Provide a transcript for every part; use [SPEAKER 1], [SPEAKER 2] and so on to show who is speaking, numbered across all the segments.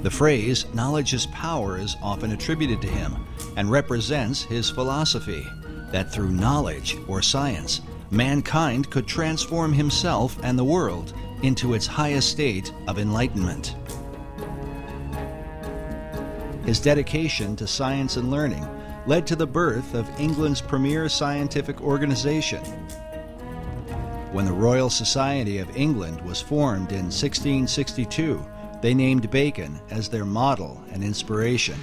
[SPEAKER 1] The phrase, "knowledge is power," is often attributed to him and represents his philosophy that through knowledge or science, mankind could transform himself and the world into its highest state of enlightenment. His dedication to science and learning led to the birth of England's premier scientific organization. When the Royal Society of England was formed in 1662, they named Bacon as their model and inspiration.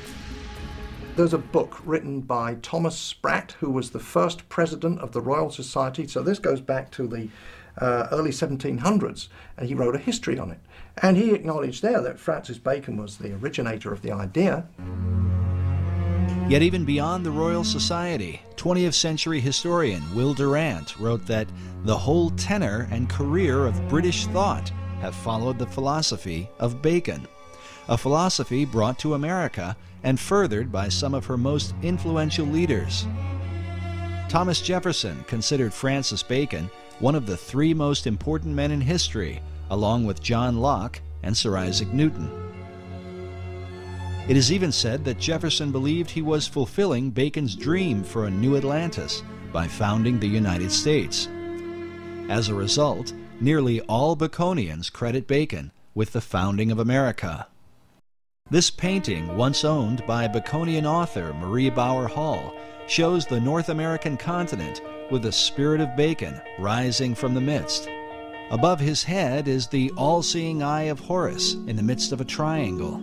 [SPEAKER 2] There's a book written by Thomas Sprat, who was the first president of the Royal Society. So this goes back to the early 1700s, and he wrote a history on it. And he acknowledged there that Francis Bacon was the originator of the idea.
[SPEAKER 1] Yet even beyond the Royal Society, 20th century historian Will Durant wrote that the whole tenor and career of British thought have followed the philosophy of Bacon, a philosophy brought to America and furthered by some of her most influential leaders. Thomas Jefferson considered Francis Bacon one of the three most important men in history, along with John Locke and Sir Isaac Newton. It is even said that Jefferson believed he was fulfilling Bacon's dream for a new Atlantis by founding the United States. As a result, nearly all Baconians credit Bacon with the founding of America. This painting, once owned by Baconian author Marie Bauer Hall, shows the North American continent with the spirit of Bacon rising from the midst. Above his head is the all-seeing eye of Horus in the midst of a triangle,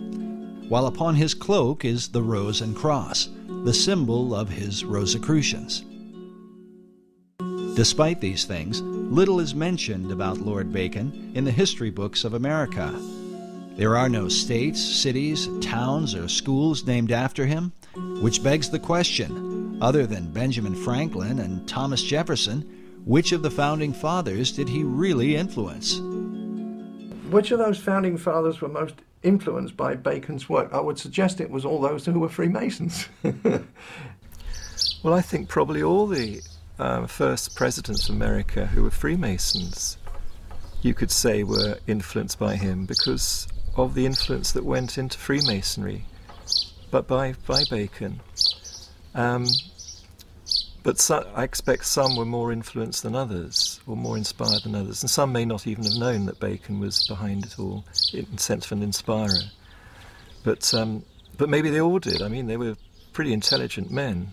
[SPEAKER 1] while upon his cloak is the rose and cross, the symbol of his Rosicrucians. Despite these things, little is mentioned about Lord Bacon in the history books of America. There are no states, cities, towns, or schools named after him, which begs the question, other than Benjamin Franklin and Thomas Jefferson, which of the founding fathers did he really influence?
[SPEAKER 2] Which of those founding fathers were most influenced by Bacon's work? I would suggest it was all those who were Freemasons.
[SPEAKER 3] Well, I think probably all the first presidents of America who were Freemasons, you could say, were influenced by him because of the influence that went into Freemasonry, but by Bacon. But I expect some were more influenced than others, or more inspired than others, and some may not even have known that Bacon was behind it all, in the sense of an inspirer. But maybe they all did. I mean, they were pretty intelligent men.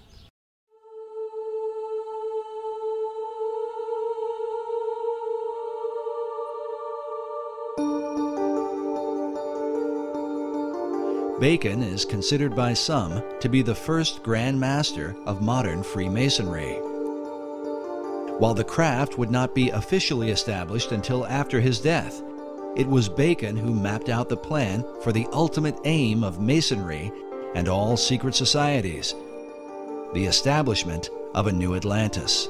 [SPEAKER 1] Bacon is considered by some to be the first Grand Master of modern Freemasonry. While the craft would not be officially established until after his death, it was Bacon who mapped out the plan for the ultimate aim of Masonry and all secret societies, the establishment of a new Atlantis.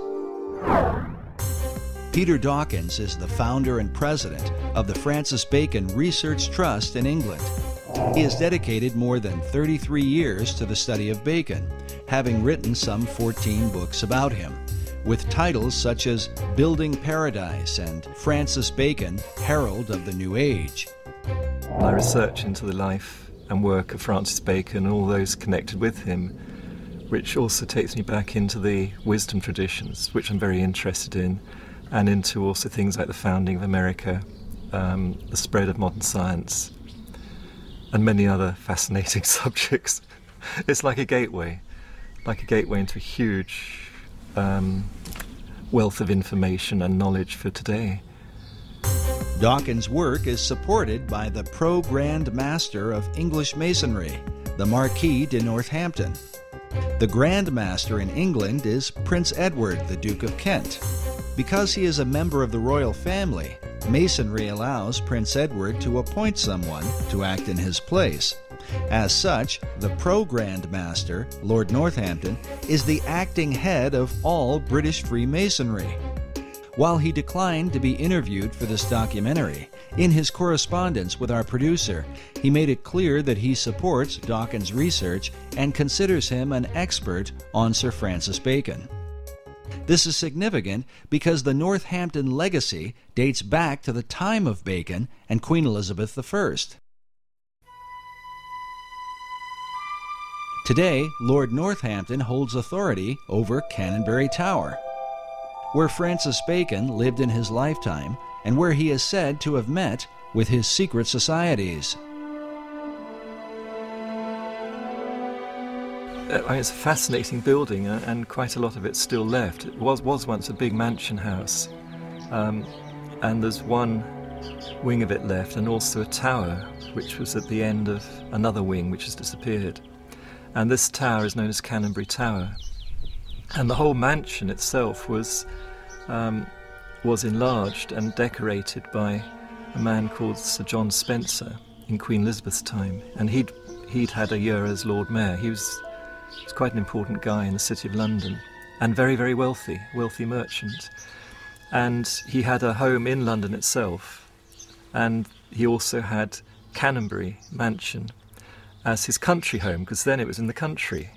[SPEAKER 1] Peter Dawkins is the founder and president of the Francis Bacon Research Trust in England. He has dedicated more than 33 years to the study of Bacon, having written some 14 books about him, with titles such as Building Paradise and Francis Bacon, Herald of the New Age.
[SPEAKER 3] My research into the life and work of Francis Bacon and all those connected with him, which also takes me back into the wisdom traditions, which I'm very interested in, and into also things like the founding of America, the spread of modern science, and many other fascinating subjects. It's like a gateway into a huge wealth of information and knowledge for today.
[SPEAKER 1] Dawkins' work is supported by the Pro-Grand Master of English Masonry, the Marquis de Northampton. The Grand Master in England is Prince Edward, the Duke of Kent. Because he is a member of the royal family, Masonry allows Prince Edward to appoint someone to act in his place. As such, the Pro-Grand Master, Lord Northampton, is the acting head of all British Freemasonry. While he declined to be interviewed for this documentary, in his correspondence with our producer, he made it clear that he supports Dawkins' research and considers him an expert on Sir Francis Bacon. This is significant because the Northampton legacy dates back to the time of Bacon and Queen Elizabeth I. Today, Lord Northampton holds authority over Canonbury Tower, where Francis Bacon lived in his lifetime and where he is said to have met with his secret societies.
[SPEAKER 3] It's a fascinating building, and quite a lot of it's still left. It was once a big mansion house, and there's one wing of it left, and also a tower, which was at the end of another wing which has disappeared. And this tower is known as Canonbury Tower. And the whole mansion itself was enlarged and decorated by a man called Sir John Spencer in Queen Elizabeth's time. And he'd had a year as Lord Mayor. He was quite an important guy in the City of London, and very, very wealthy merchant. And he had a home in London itself, and he also had Canonbury Mansion as his country home, because then it was in the country.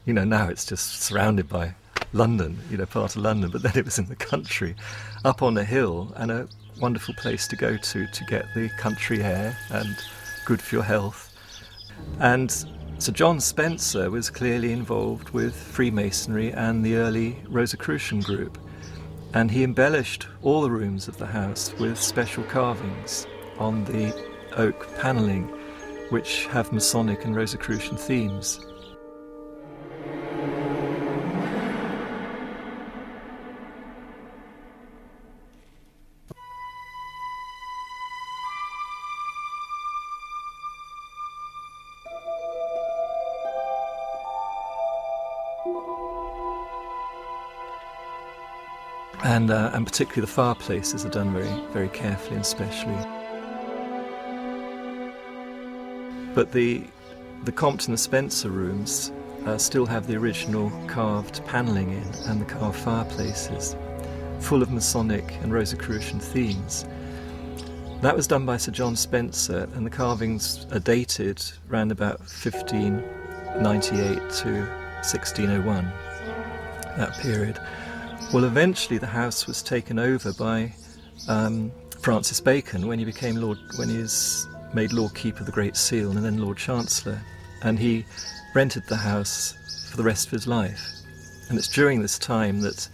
[SPEAKER 3] Now it's just surrounded by London, part of London, but then it was in the country, up on a hill, and a wonderful place to go to get the country air, and good for your health. And Sir John Spencer was clearly involved with Freemasonry and the early Rosicrucian group, and he embellished all the rooms of the house with special carvings on the oak panelling, which have Masonic and Rosicrucian themes. And particularly the fireplaces are done very, very carefully and specially. But the Compton and Spencer rooms still have the original carved panelling in, and the carved fireplaces, full of Masonic and Rosicrucian themes. That was done by Sir John Spencer, and the carvings are dated around about 1598 to 1601, that period. Well, eventually the house was taken over by Francis Bacon when he was made Lord Keeper of the Great Seal and then Lord Chancellor, and he rented the house for the rest of his life. And it's during this time that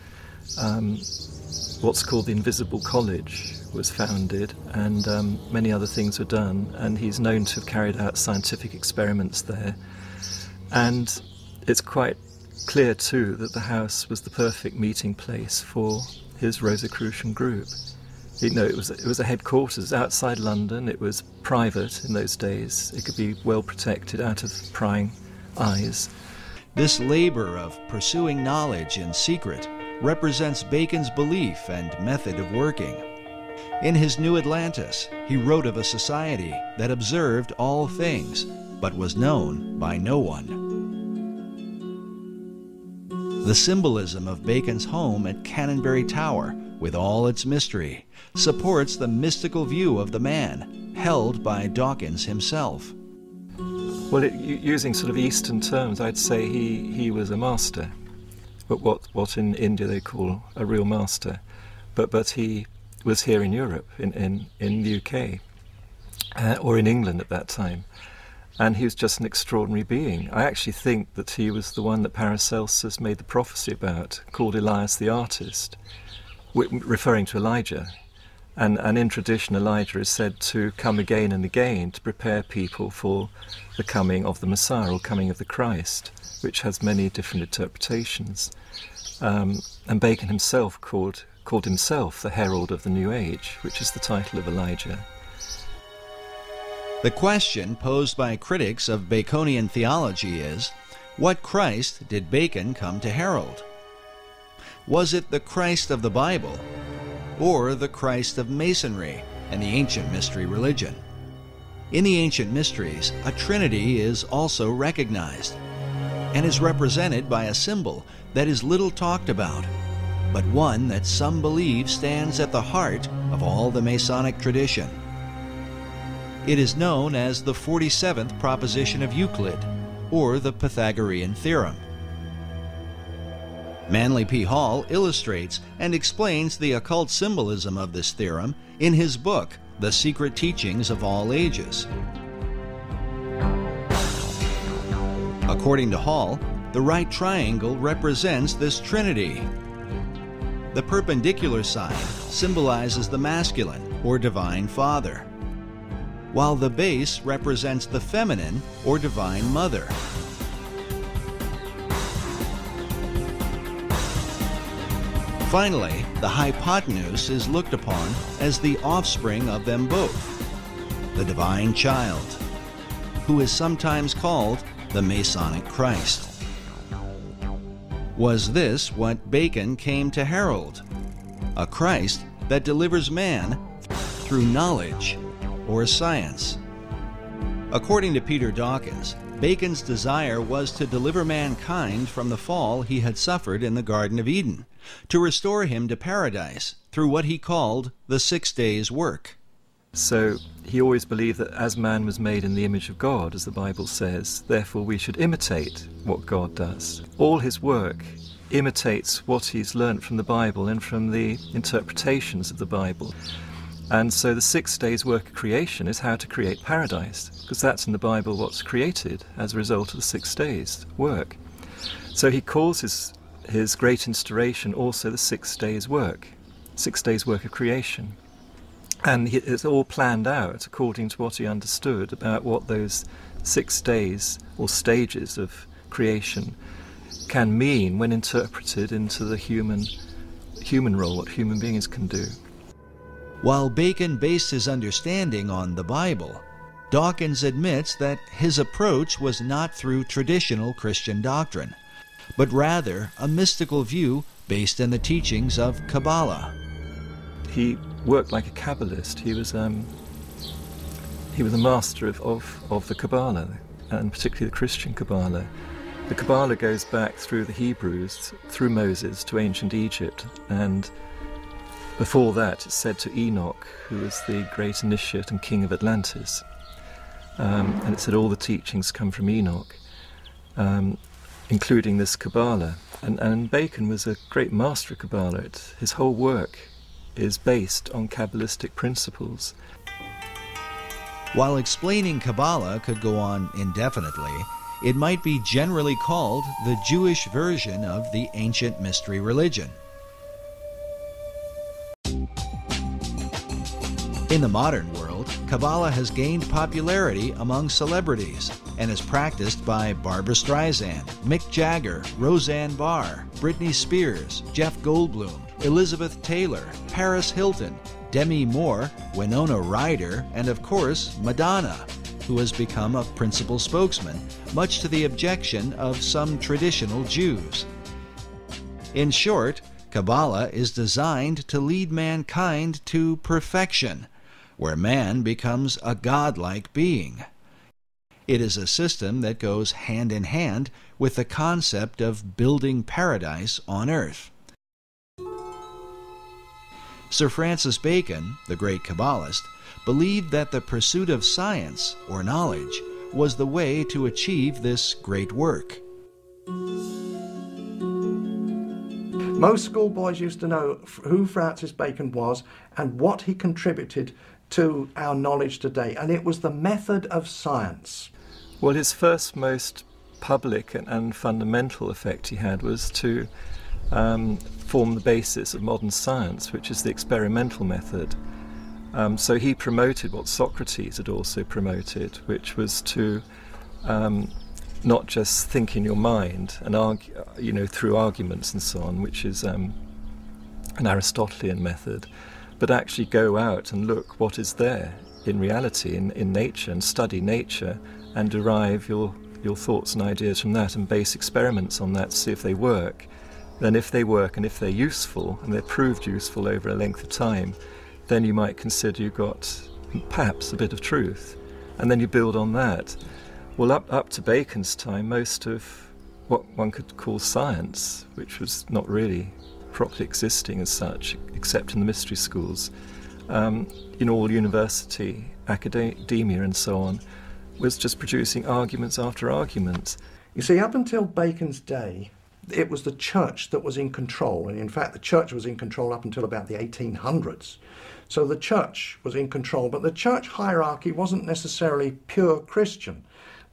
[SPEAKER 3] what's called the Invisible College was founded, and many other things were done, and he's known to have carried out scientific experiments there. And it's quite clear too that the house was the perfect meeting place for his Rosicrucian group. It was a headquarters outside London. It was private in those days. It could be well protected out of prying eyes.
[SPEAKER 1] This labor of pursuing knowledge in secret represents Bacon's belief and method of working. In his New Atlantis, he wrote of a society that observed all things, but was known by no one. The symbolism of Bacon's home at Canonbury Tower, with all its mystery, supports the mystical view of the man, held by Dawkins himself.
[SPEAKER 3] Well, using sort of Eastern terms, I'd say he was a master, but what in India they call a real master. But he was here in Europe, in the UK, or in England at that time. And he was just an extraordinary being. I actually think that he was the one that Paracelsus made the prophecy about, called Elias the Artist, referring to Elijah. And in tradition, Elijah is said to come again and again to prepare people for the coming of the Messiah, or coming of the Christ, which has many different interpretations. And Bacon himself called himself the herald of the New Age, which is the title of Elijah.
[SPEAKER 1] The question posed by critics of Baconian theology is, what Christ did Bacon come to herald? Was it the Christ of the Bible, or the Christ of Masonry and the ancient mystery religion? In the ancient mysteries, a trinity is also recognized and is represented by a symbol that is little talked about, but one that some believe stands at the heart of all the Masonic tradition. It is known as the 47th proposition of Euclid, or the Pythagorean theorem. Manly P. Hall illustrates and explains the occult symbolism of this theorem in his book, The Secret Teachings of All Ages. According to Hall, the right triangle represents this trinity. The perpendicular side symbolizes the masculine or divine father, while the base represents the feminine or divine mother. Finally, the hypotenuse is looked upon as the offspring of them both, the divine child, who is sometimes called the Masonic Christ. Was this what Bacon came to herald? A Christ that delivers man through knowledge or science? According to Peter Dawkins, Bacon's desire was to deliver mankind from the fall he had suffered in the Garden of Eden, to restore him to paradise through what he called the 6 days' work.
[SPEAKER 3] So he always believed that as man was made in the image of God, as the Bible says, therefore we should imitate what God does. All his work imitates what he's learnt from the Bible and from the interpretations of the Bible. And so the 6 days' work of creation is how to create paradise, because that's in the Bible what's created as a result of the 6 days' work. So he calls his great instauration also the 6 days' work, 6 days' work of creation. And it's all planned out according to what he understood about what those 6 days or stages of creation can mean when interpreted into the human role, what human beings can do.
[SPEAKER 1] While Bacon based his understanding on the Bible, Dawkins admits that his approach was not through traditional Christian doctrine, but rather a mystical view based in the teachings of Kabbalah.
[SPEAKER 3] He worked like a Kabbalist. He was a master of the Kabbalah, and particularly the Christian Kabbalah. The Kabbalah goes back through the Hebrews, through Moses, to ancient Egypt, and before that it's said to Enoch, who was the great initiate and king of Atlantis. And it said all the teachings come from Enoch, including this Kabbalah. And Bacon was a great master of Kabbalah. His whole work is based on Kabbalistic principles.
[SPEAKER 1] While explaining Kabbalah could go on indefinitely, it might be generally called the Jewish version of the ancient mystery religion. In the modern world, Kabbalah has gained popularity among celebrities and is practiced by Barbra Streisand, Mick Jagger, Roseanne Barr, Britney Spears, Jeff Goldblum, Elizabeth Taylor, Paris Hilton, Demi Moore, Winona Ryder, and of course Madonna, who has become a principal spokesman, much to the objection of some traditional Jews. In short, Kabbalah is designed to lead mankind to perfection, where man becomes a godlike being. It is a system that goes hand in hand with the concept of building paradise on earth. Sir Francis Bacon, the great Kabbalist, believed that the pursuit of science, or knowledge, was the way to achieve this great work.
[SPEAKER 2] Most schoolboys used to know who Francis Bacon was and what he contributed to our knowledge today, and it was the method of science.
[SPEAKER 3] Well, his first most public and fundamental effect he had was to form the basis of modern science, which is the experimental method. So he promoted what Socrates had also promoted, which was to not just think in your mind and argue, through arguments and so on, which is an Aristotelian method, but actually go out and look what is there in reality, in nature, and study nature and derive your thoughts and ideas from that and base experiments on that to see if they work. Then if they work and if they're useful and they're proved useful over a length of time, then you might consider you've got perhaps a bit of truth, and then you build on that. Well, up to Bacon's time, most of what one could call science, which was not really properly existing as such, except in the mystery schools, in all university, academia and so on, was just producing arguments after arguments.
[SPEAKER 2] You see, up until Bacon's day, it was the church that was in control, and in fact the church was in control up until about the 1800s. So the church was in control, but the church hierarchy wasn't necessarily pure Christian.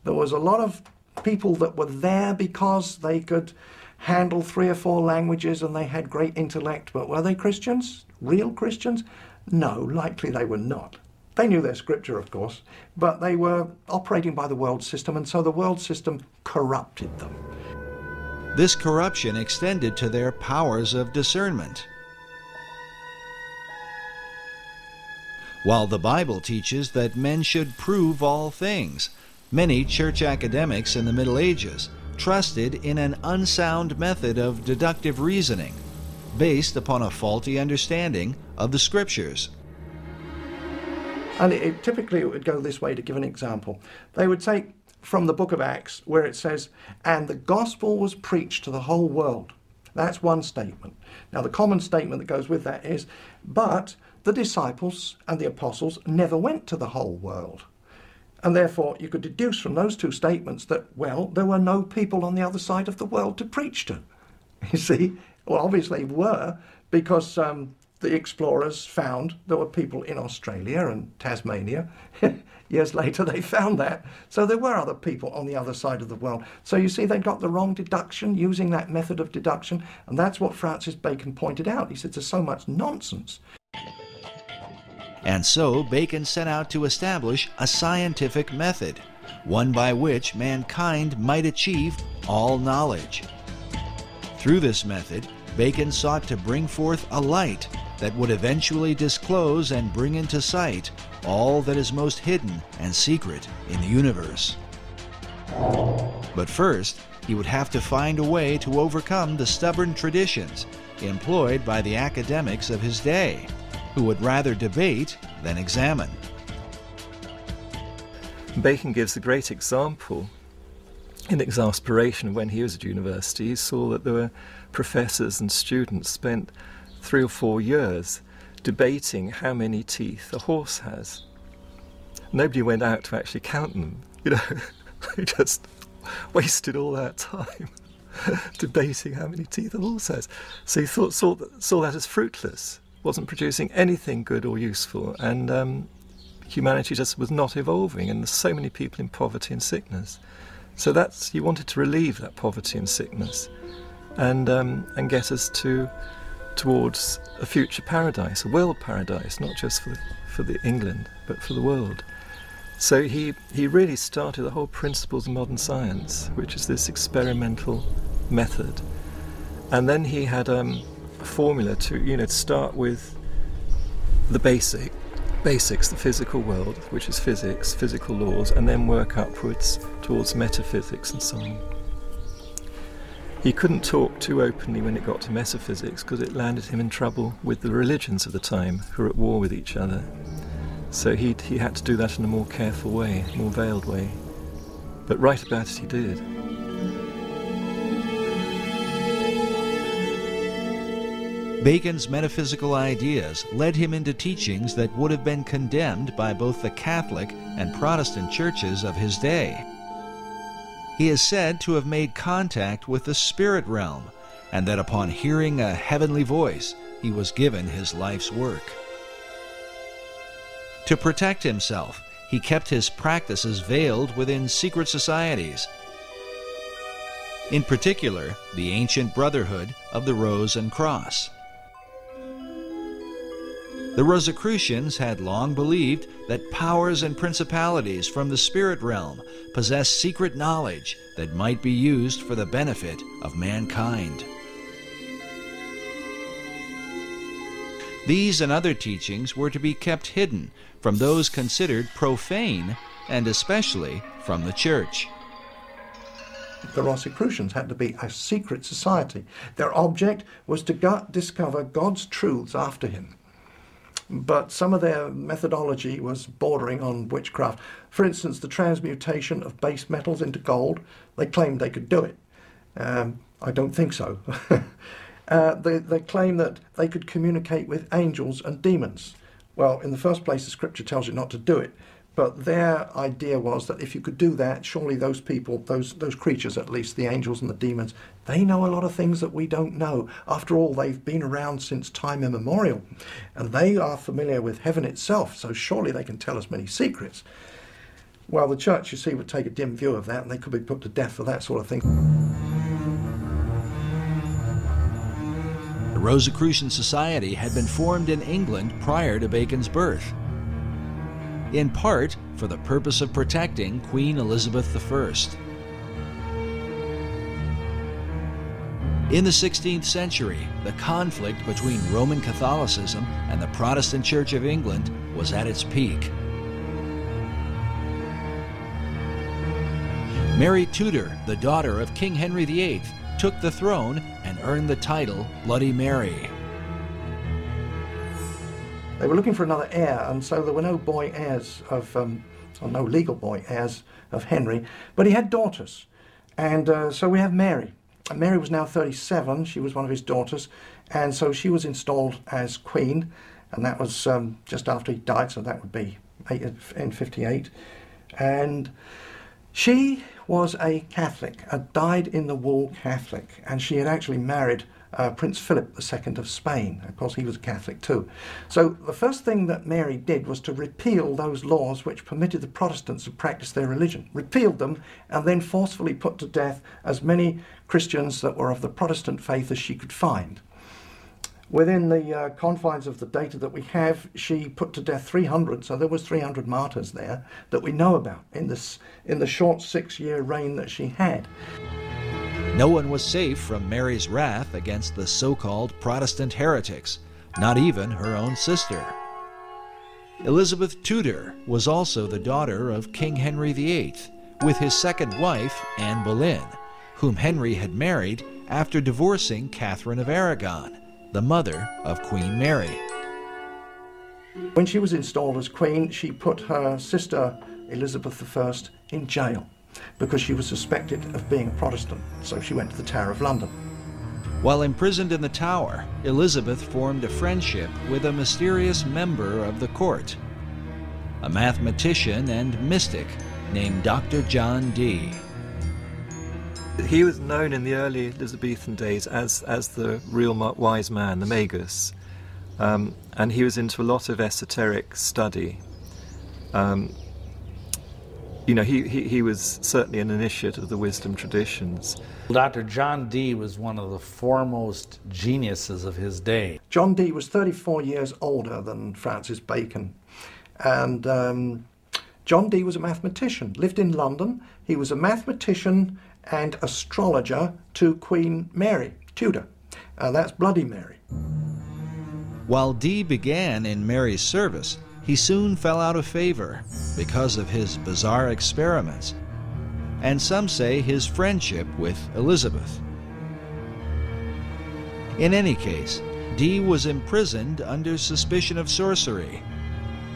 [SPEAKER 2] There was a lot of people that were there because they could handle 3 or 4 languages and they had great intellect, but were they Christians? Real Christians? No, likely they were not. They knew their scripture, of course, but they were operating by the world system, and so the world system corrupted them.
[SPEAKER 1] This corruption extended to their powers of discernment. While the Bible teaches that men should prove all things, many church academics in the Middle Ages trusted in an unsound method of deductive reasoning based upon a faulty understanding of the Scriptures.
[SPEAKER 2] And typically it would go this way, to give an example. They would take from the book of Acts where it says, and the gospel was preached to the whole world. That's one statement. Now the common statement that goes with that is, but the disciples and the apostles never went to the whole world. And therefore you could deduce from those 2 statements that, well, there were no people on the other side of the world to preach to. You see, well, obviously were, because the explorers found there were people in Australia and Tasmania. Years later they found that. So there were other people on the other side of the world. So you see, they got the wrong deduction using that method of deduction. And that's what Francis Bacon pointed out. He said there's so much nonsense.
[SPEAKER 1] And so Bacon set out to establish a scientific method, one by which mankind might achieve all knowledge. Through this method, Bacon sought to bring forth a light that would eventually disclose and bring into sight all that is most hidden and secret in the universe. But first, he would have to find a way to overcome the stubborn traditions employed by the academics of his day, who would rather debate than examine.
[SPEAKER 3] Bacon gives a great example in exasperation. When he was at university, he saw that there were professors and students spent 3 or 4 years debating how many teeth a horse has. Nobody went out to actually count them, They just wasted all that time debating how many teeth a horse has. So he saw that as fruitless, wasn't producing anything good or useful, and humanity just was not evolving, and there's so many people in poverty and sickness. So he wanted to relieve that poverty and sickness and get us towards a future paradise, a world paradise, not just for the England, but for the world. So he really started the whole principles of modern science, which is this experimental method. And then he had a formula to start with the basics, the physical world, which is physics, physical laws, and then work upwards towards metaphysics and so on. He couldn't talk too openly when it got to metaphysics because it landed him in trouble with the religions of the time, who were at war with each other. So he had to do that in a more careful way, more veiled way. But right about it he did.
[SPEAKER 1] Bacon's metaphysical ideas led him into teachings that would have been condemned by both the Catholic and Protestant churches of his day. He is said to have made contact with the spirit realm, and that upon hearing a heavenly voice, he was given his life's work. To protect himself, he kept his practices veiled within secret societies, in particular the ancient Brotherhood of the Rose and Cross. The Rosicrucians had long believed that powers and principalities from the spirit realm possessed secret knowledge that might be used for the benefit of mankind. These and other teachings were to be kept hidden from those considered profane, and especially from the Church.
[SPEAKER 2] The Rosicrucians had to be a secret society. Their object was to discover God's truths after him. But some of their methodology was bordering on witchcraft. For instance, the transmutation of base metals into gold. They claimed they could do it. I don't think so. They claim that they could communicate with angels and demons. Well, in the first place, the scripture tells you not to do it. But their idea was that if you could do that, surely those people, those creatures at least, the angels and the demons, they know a lot of things that we don't know. After all, they've been around since time immemorial, and they are familiar with heaven itself, so surely they can tell us many secrets. Well, the church, you see, would take a dim view of that, and they could be put to death for that sort of thing.
[SPEAKER 1] The Rosicrucian Society had been formed in England prior to Bacon's birth, in part for the purpose of protecting Queen Elizabeth I. In the 16th century, the conflict between Roman Catholicism and the Protestant Church of England was at its peak. Mary Tudor, the daughter of King Henry VIII, took the throne and earned the title Bloody Mary.
[SPEAKER 2] They were looking for another heir, and so there were no boy heirs of, or no legal boy heirs of Henry, but he had daughters, and so we have Mary. And Mary was now 37, she was one of his daughters, and so she was installed as queen, and that was just after he died, so that would be in 58. And she was a Catholic, a dyed-in-the-wool Catholic, and she had actually married Prince Philip II of Spain. Of course, he was a Catholic too. So the first thing that Mary did was to repeal those laws which permitted the Protestants to practice their religion. Repealed them and then forcefully put to death as many Christians that were of the Protestant faith as she could find. Within the confines of the data that we have, she put to death 300, so there was 300 martyrs there that we know about in the short 6-year reign that she had.
[SPEAKER 1] No one was safe from Mary's wrath against the so-called Protestant heretics, not even her own sister. Elizabeth Tudor was also the daughter of King Henry VIII, with his second wife, Anne Boleyn, whom Henry had married after divorcing Catherine of Aragon, the mother of Queen Mary.
[SPEAKER 2] When she was installed as queen, she put her sister Elizabeth I in jail because she was suspected of being a Protestant, so she went to the Tower of London.
[SPEAKER 1] While imprisoned in the Tower, Elizabeth formed a friendship with a mysterious member of the court, a mathematician and mystic named Dr. John Dee.
[SPEAKER 3] He was known in the early Elizabethan days as the real wise man, the magus, and he was into a lot of esoteric study. You know, he was certainly an initiate of the wisdom traditions.
[SPEAKER 4] Dr. John Dee was one of the foremost geniuses of his day.
[SPEAKER 2] John Dee was 34 years older than Francis Bacon, and John Dee was a mathematician, lived in London. He was a mathematician and astrologer to Queen Mary Tudor. That's Bloody Mary.
[SPEAKER 1] While Dee began in Mary's service, he soon fell out of favor because of his bizarre experiments, and some say his friendship with Elizabeth. In any case, Dee was imprisoned under suspicion of sorcery,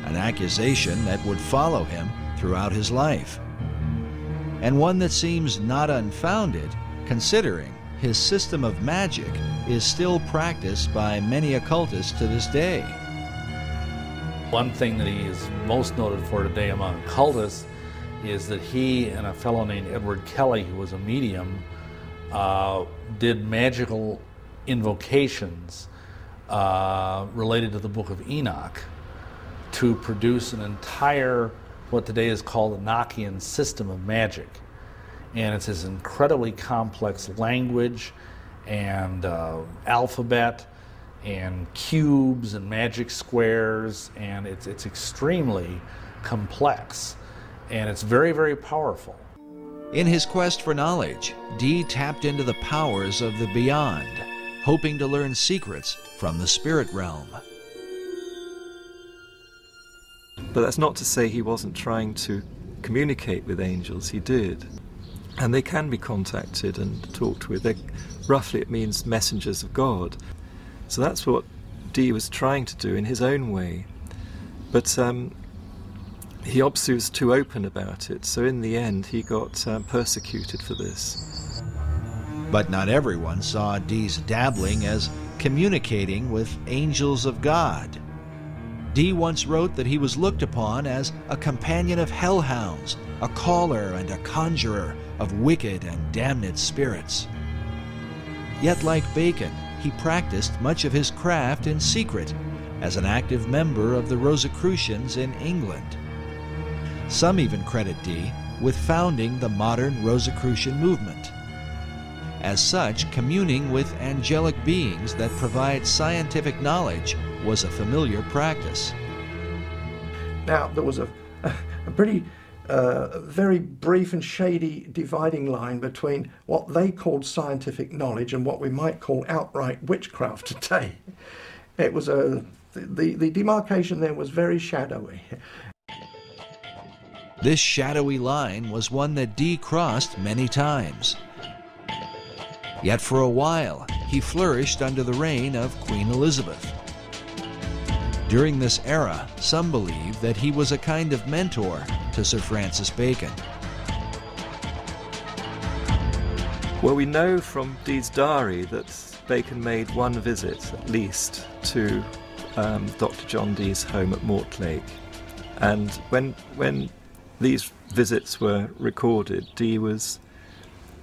[SPEAKER 1] an accusation that would follow him throughout his life, and one that seems not unfounded, considering his system of magic is still practiced by many occultists to this day.
[SPEAKER 4] One thing that he is most noted for today among occultists is that he and a fellow named Edward Kelly, who was a medium, did magical invocations related to the Book of Enoch to produce an entire, what today is called a Enochian system of magic. And it's this incredibly complex language and alphabet and cubes and magic squares, and it's extremely complex, and it's very, very powerful.
[SPEAKER 1] In his quest for knowledge, Dee tapped into the powers of the beyond, hoping to learn secrets from the spirit realm.
[SPEAKER 3] But that's not to say he wasn't trying to communicate with angels. He did. And they can be contacted and talked with. Roughly it means messengers of God. So that's what Dee was trying to do in his own way. But he obviously was too open about it, so in the end he got persecuted for this.
[SPEAKER 1] But not everyone saw Dee's dabbling as communicating with angels of God. Dee once wrote that he was looked upon as a companion of hellhounds, a caller and a conjurer of wicked and damned spirits. Yet like Bacon, he practiced much of his craft in secret as an active member of the Rosicrucians in England. Some even credit Dee with founding the modern Rosicrucian movement. As such, communing with angelic beings that provide scientific knowledge was a familiar practice.
[SPEAKER 2] Now, there was a pretty very brief and shady dividing line between what they called scientific knowledge and what we might call outright witchcraft today. It was the demarcation there was very shadowy.
[SPEAKER 1] This shadowy line was one that Dee crossed many times. Yet for a while, he flourished under the reign of Queen Elizabeth. During this era, some believe that he was a kind of mentor to Sir Francis Bacon.
[SPEAKER 3] Well, we know from Dee's diary that Bacon made one visit, at least, to Dr. John Dee's home at Mortlake. And when these visits were recorded, Dee was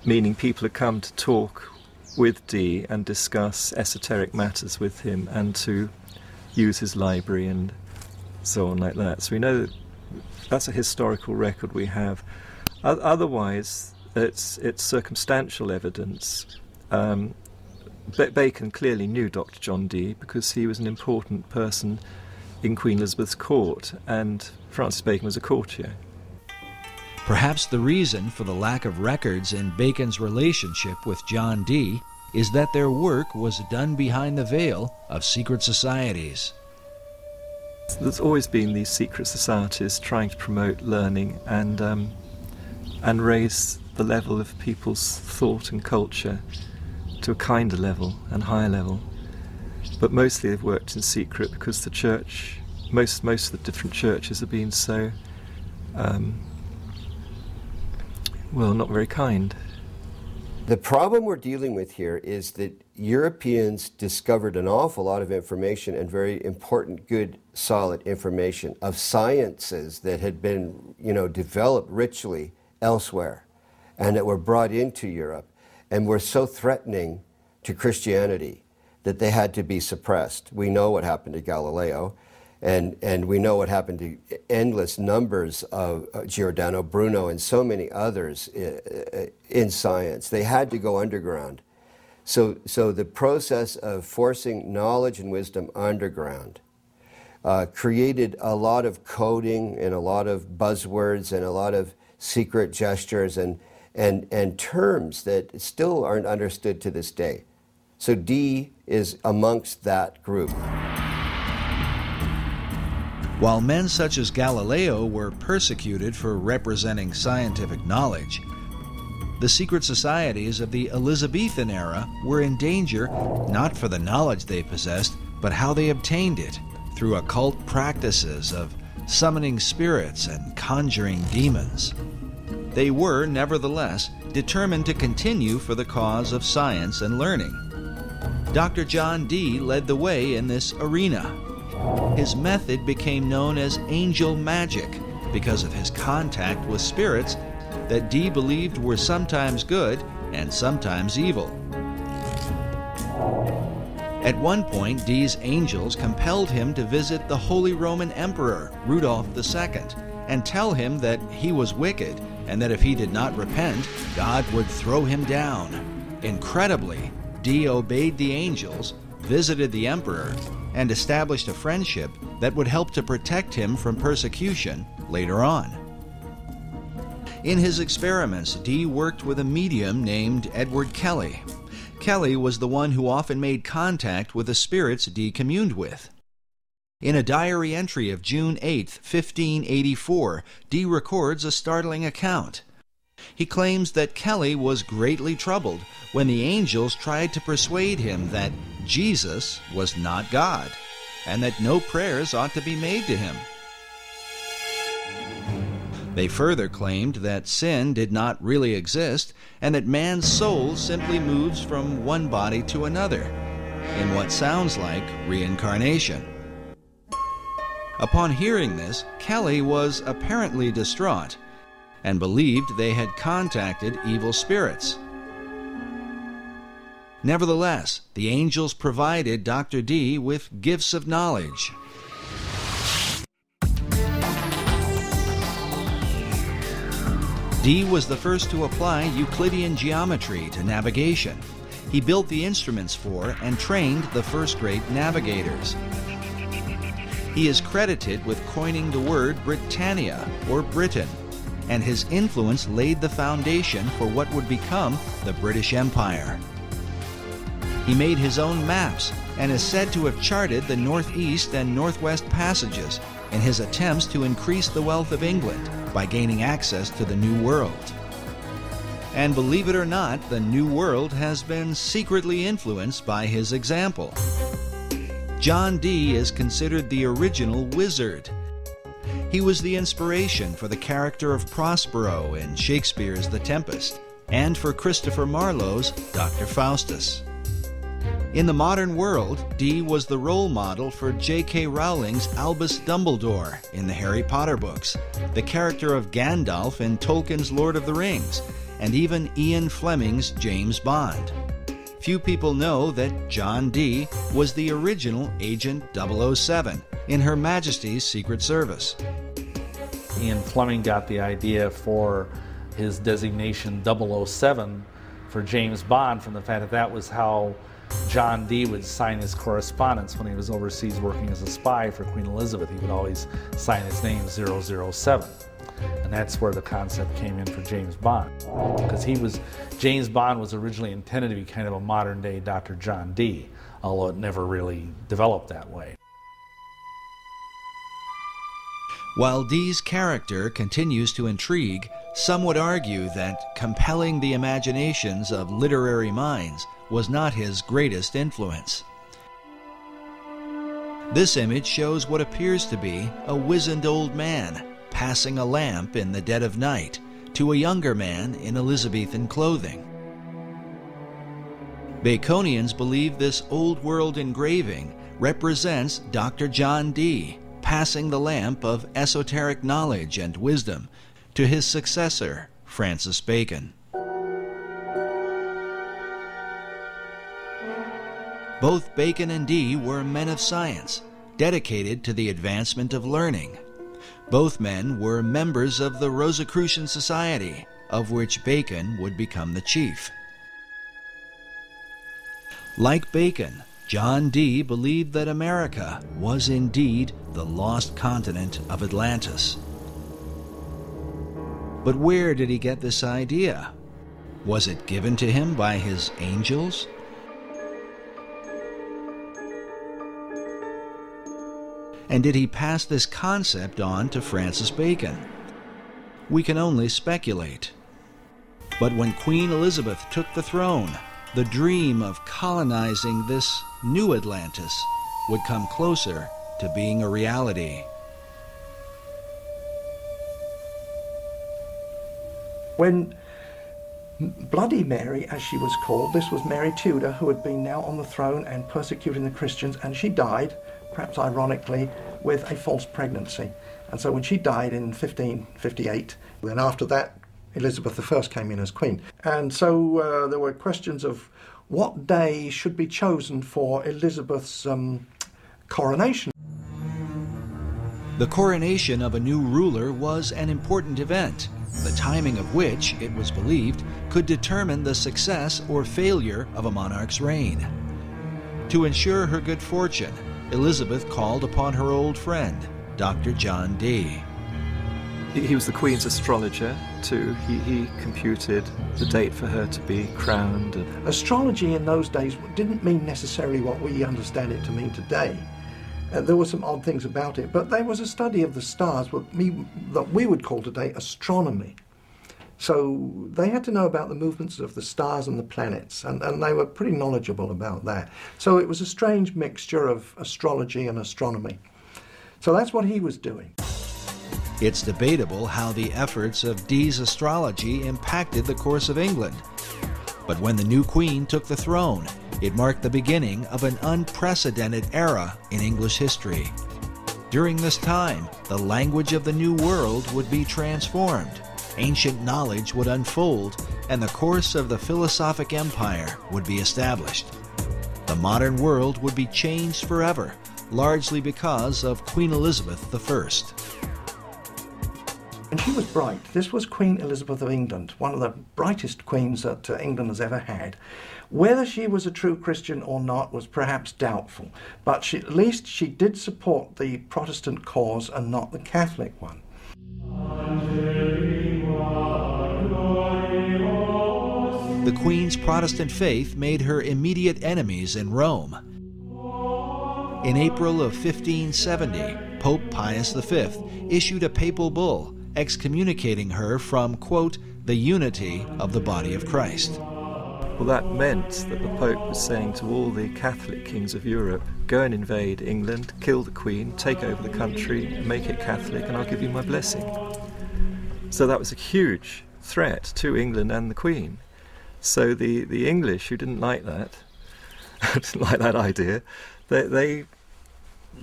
[SPEAKER 3] meaning people had come to talk with Dee and discuss esoteric matters with him and to use his library and so on like that. So we know that that's a historical record we have. Otherwise, it's circumstantial evidence. Bacon clearly knew Dr. John Dee because he was an important person in Queen Elizabeth's court, and Francis Bacon was a courtier.
[SPEAKER 1] Perhaps the reason for the lack of records in Bacon's relationship with John Dee is that their work was done behind the veil of secret societies.
[SPEAKER 3] There's always been these secret societies trying to promote learning and raise the level of people's thought and culture to a kinder level and higher level. But mostly they've worked in secret because the church, most of the different churches have been so, well, not very kind.
[SPEAKER 5] The problem we're dealing with here is that Europeans discovered an awful lot of information, and very important, good, solid information of sciences that had been, developed richly elsewhere and that were brought into Europe and were so threatening to Christianity that they had to be suppressed. We know what happened to Galileo, and we know what happened to endless numbers of Giordano Bruno and so many others in science. They had to go underground. So the process of forcing knowledge and wisdom underground created a lot of coding and a lot of buzzwords and a lot of secret gestures and terms that still aren't understood to this day. So Dee is amongst that group.
[SPEAKER 1] While men such as Galileo were persecuted for representing scientific knowledge, the secret societies of the Elizabethan era were in danger not for the knowledge they possessed, but how they obtained it, through occult practices of summoning spirits and conjuring demons. They were, nevertheless, determined to continue for the cause of science and learning. Dr. John Dee led the way in this arena. His method became known as angel magic because of his contact with spirits that Dee believed were sometimes good and sometimes evil. At one point, Dee's angels compelled him to visit the Holy Roman Emperor, Rudolph II, and tell him that he was wicked and that if he did not repent, God would throw him down. Incredibly, Dee obeyed the angels, visited the emperor, and established a friendship that would help to protect him from persecution later on. In his experiments, Dee worked with a medium named Edward Kelly. Kelly was the one who often made contact with the spirits Dee communed with. In a diary entry of June 8, 1584, Dee records a startling account. He claims that Kelly was greatly troubled when the angels tried to persuade him that Jesus was not God, and that no prayers ought to be made to him. They further claimed that sin did not really exist, and that man's soul simply moves from one body to another, in what sounds like reincarnation. Upon hearing this, Kelly was apparently distraught, and believed they had contacted evil spirits. Nevertheless, the angels provided Dr. Dee with gifts of knowledge. Dee was the first to apply Euclidean geometry to navigation. He built the instruments for and trained the first great navigators. He is credited with coining the word Britannia, or Britain, and his influence laid the foundation for what would become the British Empire. He made his own maps and is said to have charted the northeast and northwest passages in his attempts to increase the wealth of England by gaining access to the New World. And believe it or not, the New World has been secretly influenced by his example. John Dee is considered the original wizard. He was the inspiration for the character of Prospero in Shakespeare's The Tempest, and for Christopher Marlowe's Dr. Faustus. In the modern world, Dee was the role model for J.K. Rowling's Albus Dumbledore in the Harry Potter books, the character of Gandalf in Tolkien's Lord of the Rings, and even Ian Fleming's James Bond. Few people know that John Dee was the original Agent 007 in Her Majesty's Secret Service.
[SPEAKER 4] Ian Fleming got the idea for his designation 007 for James Bond from the fact that that was how John Dee would sign his correspondence when he was overseas working as a spy for Queen Elizabeth. He would always sign his name 007. And that's where the concept came in for James Bond. Because James Bond was originally intended to be kind of a modern day Dr. John Dee, although it never really developed that way.
[SPEAKER 1] While Dee's character continues to intrigue, some would argue that compelling the imaginations of literary minds was not his greatest influence. This image shows what appears to be a wizened old man passing a lamp in the dead of night to a younger man in Elizabethan clothing. Baconians believe this old world engraving represents Dr. John Dee passing the lamp of esoteric knowledge and wisdom to his successor, Francis Bacon. Both Bacon and Dee were men of science, dedicated to the advancement of learning. Both men were members of the Rosicrucian Society, of which Bacon would become the chief. Like Bacon, John Dee believed that America was indeed the lost continent of Atlantis. But where did he get this idea? Was it given to him by his angels? And did he pass this concept on to Francis Bacon? We can only speculate. But when Queen Elizabeth took the throne, the dream of colonizing this new Atlantis would come closer to being a reality.
[SPEAKER 2] When Bloody Mary, as she was called, this was Mary Tudor, who had been now on the throne and persecuting the Christians, and she died, perhaps ironically, with a false pregnancy. And so when she died in 1558, then after that, Elizabeth I came in as queen. And so there were questions of what day should be chosen for Elizabeth's coronation.
[SPEAKER 1] The coronation of a new ruler was an important event, the timing of which, it was believed, could determine the success or failure of a monarch's reign. To ensure her good fortune, Elizabeth called upon her old friend, Dr. John Dee.
[SPEAKER 3] He was the Queen's astrologer too. He computed the date for her to be crowned.
[SPEAKER 2] Astrology in those days didn't mean necessarily what we understand it to mean today. There were some odd things about it, but there was a study of the stars, that we would call today astronomy. So they had to know about the movements of the stars and the planets, and they were pretty knowledgeable about that. So it was a strange mixture of astrology and astronomy. So that's what he was doing.
[SPEAKER 1] It's debatable how the efforts of Dee's astrology impacted the course of England. But when the new queen took the throne, it marked the beginning of an unprecedented era in English history. During this time, the language of the New World would be transformed, ancient knowledge would unfold, and the course of the philosophic empire would be established. The modern world would be changed forever, largely because of Queen Elizabeth I.
[SPEAKER 2] And she was bright. This was Queen Elizabeth of England, one of the brightest queens that England has ever had. Whether she was a true Christian or not was perhaps doubtful, but at least she did support the Protestant cause and not the Catholic one.
[SPEAKER 1] The Queen's Protestant faith made her immediate enemies in Rome. In April of 1570, Pope Pius V issued a papal bull excommunicating her from, quote, the unity of the body of Christ.
[SPEAKER 3] Well, that meant that the Pope was saying to all the Catholic kings of Europe, go and invade England, kill the Queen, take over the country, make it Catholic, and I'll give you my blessing. So that was a huge threat to England and the Queen. So the English, who didn't like that, didn't like that idea, they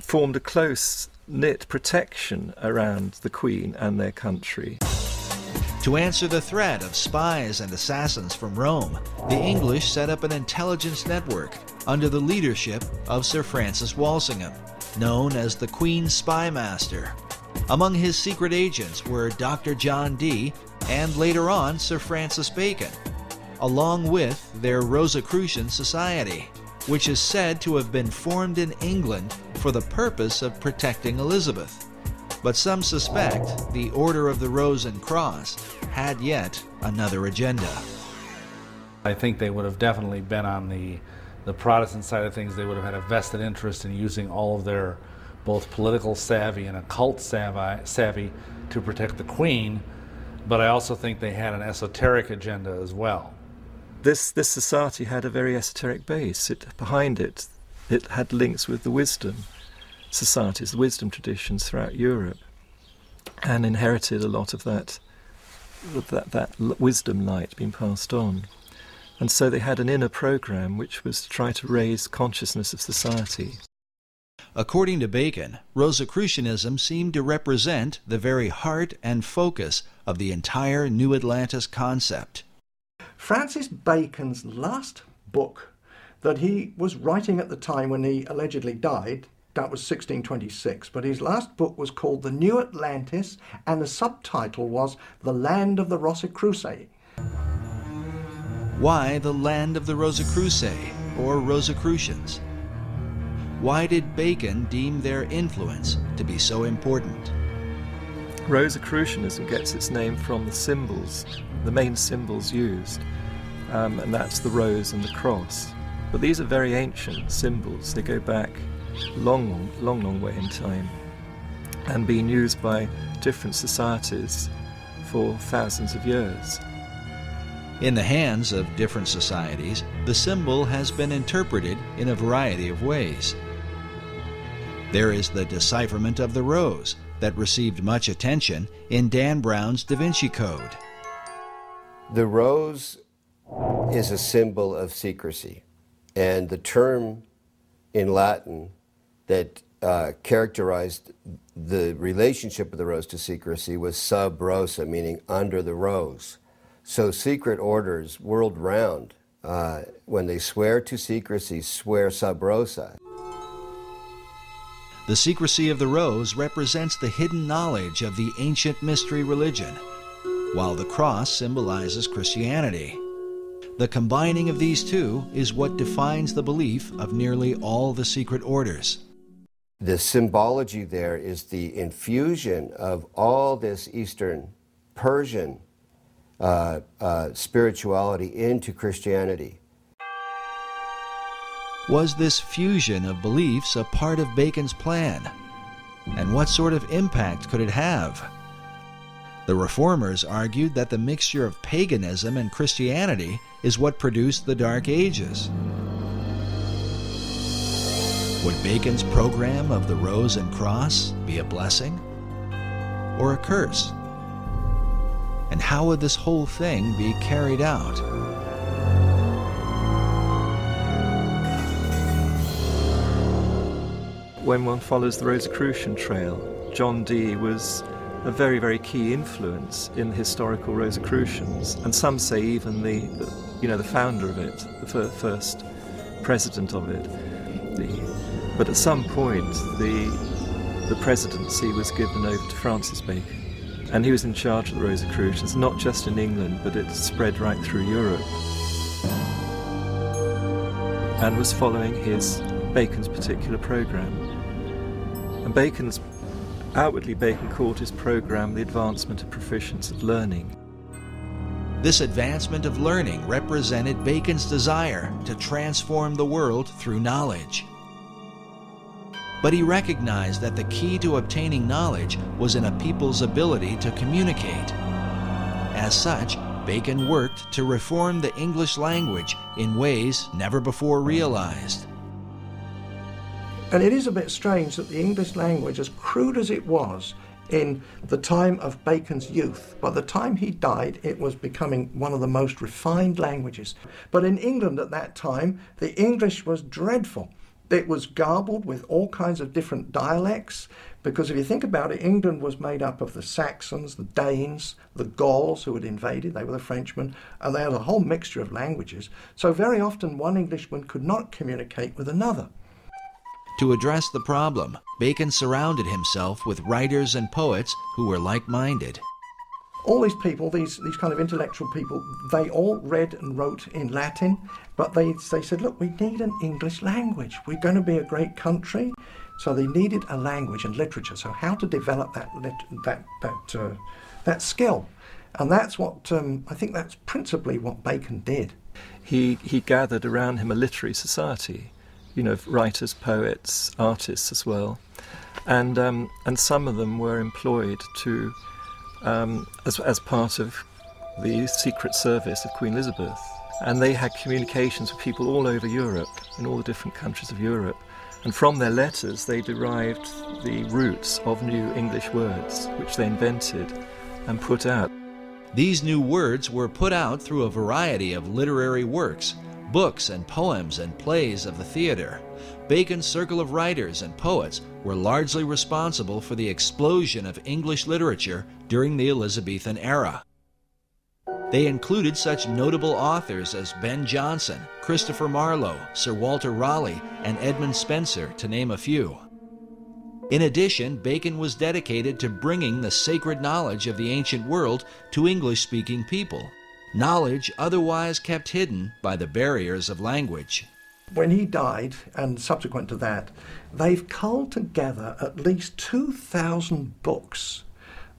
[SPEAKER 3] formed a close-knit protection around the Queen and their country.
[SPEAKER 1] To answer the threat of spies and assassins from Rome, the English set up an intelligence network under the leadership of Sir Francis Walsingham, known as the Queen's Spy Master. Among his secret agents were Dr. John Dee and later on Sir Francis Bacon, along with their Rosicrucian Society, which is said to have been formed in England for the purpose of protecting Elizabeth. But some suspect the Order of the Rose and Cross had yet another agenda.
[SPEAKER 4] I think they would have definitely been on the Protestant side of things. They would have had a vested interest in using all of their both political savvy and occult savvy to protect the Queen, but I also think they had an esoteric agenda as well.
[SPEAKER 3] This society had a very esoteric base. Behind it had links with the wisdom societies, the wisdom traditions throughout Europe, and inherited a lot of that wisdom light being passed on. And so they had an inner program which was to try to raise consciousness of society.
[SPEAKER 1] According to Bacon, Rosicrucianism seemed to represent the very heart and focus of the entire New Atlantis concept.
[SPEAKER 2] Francis Bacon's last book that he was writing at the time when he allegedly died, that was 1626, but his last book was called The New Atlantis, and the subtitle was The Land of the Rosicrucians.
[SPEAKER 1] Why the Land of the Rosicrucians, or Rosicrucians? Why did Bacon deem their influence to be so important?
[SPEAKER 3] Rosicrucianism gets its name from the symbols, the main symbols used, and that's the rose and the cross. But these are very ancient symbols. They go back long way in time, and being used by different societies for thousands of years.
[SPEAKER 1] In the hands of different societies, the symbol has been interpreted in a variety of ways. There is the decipherment of the rose that received much attention in Dan Brown's Da Vinci Code.
[SPEAKER 5] The rose is a symbol of secrecy, and the term in Latin that characterized the relationship of the rose to secrecy was sub rosa, meaning under the rose. So secret orders world round, when they swear to secrecy, swear sub rosa.
[SPEAKER 1] The secrecy of the rose represents the hidden knowledge of the ancient mystery religion, while the cross symbolizes Christianity. The combining of these two is what defines the belief of nearly all the secret orders.
[SPEAKER 5] The symbology there is the infusion of all this Eastern Persian spirituality into Christianity.
[SPEAKER 1] Was this fusion of beliefs a part of Bacon's plan? And what sort of impact could it have? The Reformers argued that the mixture of paganism and Christianity is what produced the Dark Ages. Would Bacon's program of the Rose and Cross be a blessing or a curse? And how would this whole thing be carried out?
[SPEAKER 3] When one follows the Rosicrucian trail, John Dee was a very, very key influence in the historical Rosicrucians, and some say even the founder of it, the first president of it. But at some point, the presidency was given over to Francis Bacon. And he was in charge of the Rosicrucians, not just in England, but it spread right through Europe. And was following Bacon's particular programme. And outwardly Bacon called his programme the advancement of proficience of learning.
[SPEAKER 1] This advancement of learning represented Bacon's desire to transform the world through knowledge. But he recognized that the key to obtaining knowledge was in a people's ability to communicate. As such, Bacon worked to reform the English language in ways never before realized.
[SPEAKER 2] And it is a bit strange that the English language, as crude as it was in the time of Bacon's youth, by the time he died, it was becoming one of the most refined languages. But in England at that time, the English was dreadful. It was garbled with all kinds of different dialects, because if you think about it, England was made up of the Saxons, the Danes, the Gauls who had invaded, they were the Frenchmen, and they had a whole mixture of languages. So very often one Englishman could not communicate with another.
[SPEAKER 1] To address the problem, Bacon surrounded himself with writers and poets who were like-minded.
[SPEAKER 2] All these people, these kind of intellectual people, they all read and wrote in Latin, but they said, look, we need an English language. We're going to be a great country. So they needed a language and literature. So how to develop that skill. And that's what, I think that's principally what Bacon did.
[SPEAKER 3] He gathered around him a literary society, writers, poets, artists as well. And some of them were employed to as part of the Secret Service of Queen Elizabeth. And they had communications with people all over Europe, in all the different countries of Europe. And from their letters, they derived the roots of new English words, which they invented and put out.
[SPEAKER 1] These new words were put out through a variety of literary works, books and poems and plays of the theatre. Bacon's circle of writers and poets were largely responsible for the explosion of English literature during the Elizabethan era. They included such notable authors as Ben Jonson, Christopher Marlowe, Sir Walter Raleigh, and Edmund Spenser, to name a few. In addition, Bacon was dedicated to bringing the sacred knowledge of the ancient world to English-speaking people, knowledge otherwise kept hidden by the barriers of language.
[SPEAKER 2] When he died, and subsequent to that, they've culled together at least 2,000 books.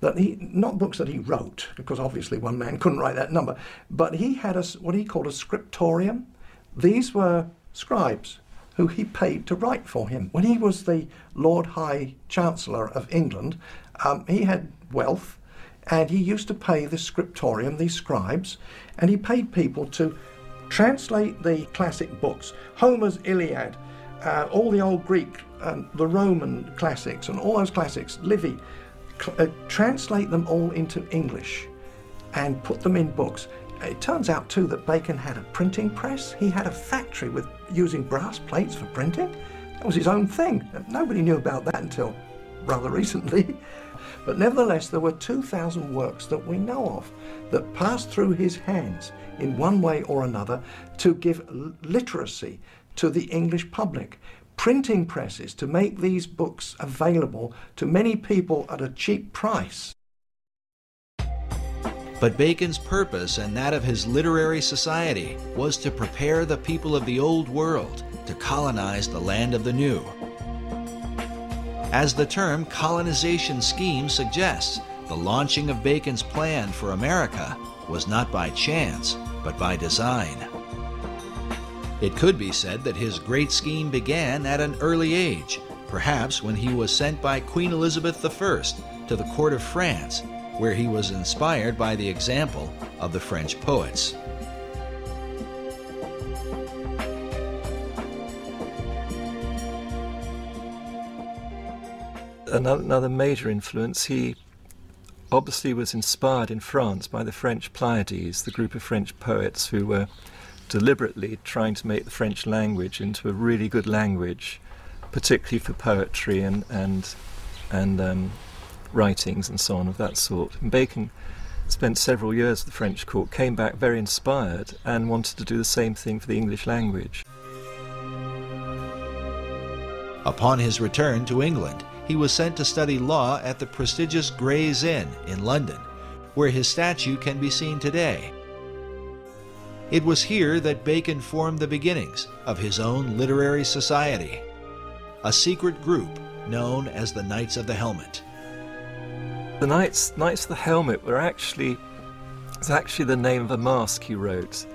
[SPEAKER 2] Not books that he wrote, because obviously one man couldn't write that number, but he had what he called a scriptorium. These were scribes who he paid to write for him. When he was the Lord High Chancellor of England, he had wealth, and he used to pay the scriptorium, these scribes, and he paid people to translate the classic books, Homer's Iliad, all the old Greek, the Roman classics, and all those classics, Livy, translate them all into English and put them in books. It turns out too that Bacon had a printing press. He had a factory with using brass plates for printing. That was his own thing. Nobody knew about that until rather recently. But nevertheless, there were 2,000 works that we know of that passed through his hands in one way or another to give literacy to the English public. Printing presses to make these books available to many people at a cheap price.
[SPEAKER 1] But Bacon's purpose and that of his literary society was to prepare the people of the old world to colonize the land of the new. As the term colonization scheme suggests, the launching of Bacon's plan for America was not by chance, but by design. It could be said that his great scheme began at an early age, perhaps when he was sent by Queen Elizabeth I to the court of France, where he was inspired by the example of the French poets.
[SPEAKER 3] Another major influence, he obviously was inspired in France by the French Pleiades, the group of French poets who were deliberately trying to make the French language into a really good language, particularly for poetry and writings and so on of that sort. And Bacon spent several years at the French court, came back very inspired and wanted to do the same thing for the English language.
[SPEAKER 1] Upon his return to England, he was sent to study law at the prestigious Gray's Inn in London, where his statue can be seen today. It was here that Bacon formed the beginnings of his own literary society, a secret group known as the Knights of the Helmet.
[SPEAKER 3] The Knights of the Helmet it's actually the name of a masque he wrote,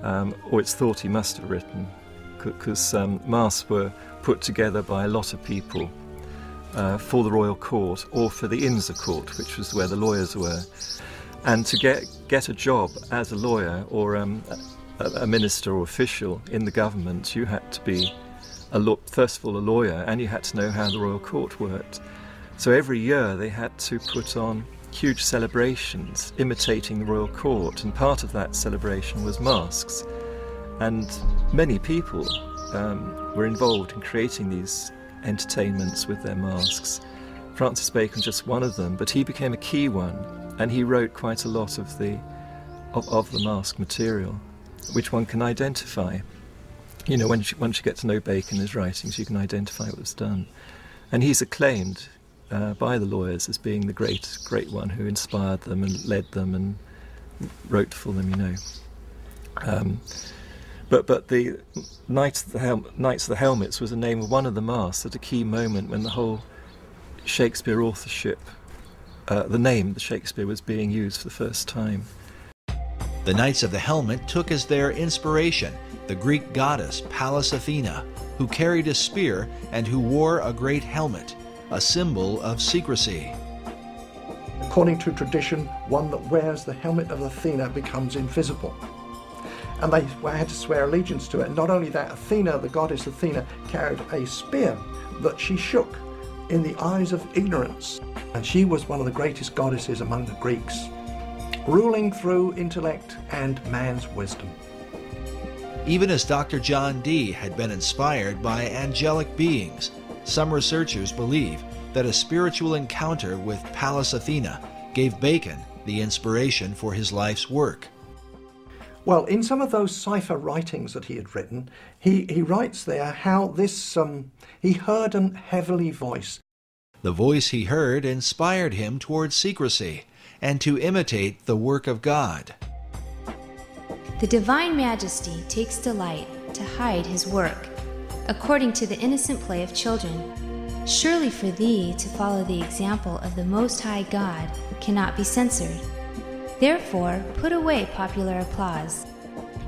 [SPEAKER 3] or it's thought he must have written, because masques were put together by a lot of people for the royal court or for the Inns Court, which was where the lawyers were. And to get a job as a lawyer or a minister or official in the government, you had to be first of all a lawyer, and you had to know how the royal court worked. So every year they had to put on huge celebrations imitating the royal court, and part of that celebration was masks. And many people were involved in creating these entertainments with their masks. Francis Bacon was just one of them, but he became a key one, and he wrote quite a lot of the mask material, which one can identify. You know, once you get to know Bacon and his writings, you can identify what was done. And he's acclaimed by the lawyers as being the great one who inspired them and led them and wrote for them, you know. But the Knights of the Helmets was the name of one of the masks at a key moment when the whole Shakespeare authorship, the name the Shakespeare was being used for the first time.
[SPEAKER 1] The Knights of the Helmet took as their inspiration the Greek goddess Pallas Athena, who carried a spear and who wore a great helmet, a symbol of secrecy.
[SPEAKER 2] According to tradition, one that wears the helmet of Athena becomes invisible. And they had to swear allegiance to it. And not only that, Athena, the goddess Athena, carried a spear that she shook in the eyes of ignorance. And she was one of the greatest goddesses among the Greeks, ruling through intellect and man's wisdom.
[SPEAKER 1] Even as Dr. John Dee had been inspired by angelic beings, some researchers believe that a spiritual encounter with Pallas Athena gave Bacon the inspiration for his life's work.
[SPEAKER 2] Well, in some of those cipher writings that he had written, he writes there how this he heard an heavenly voice.
[SPEAKER 1] The voice he heard inspired him towards secrecy and to imitate the work of God.
[SPEAKER 6] The Divine Majesty takes delight to hide his work, according to the innocent play of children. Surely for thee to follow the example of the Most High God cannot be censored. Therefore put away popular applause,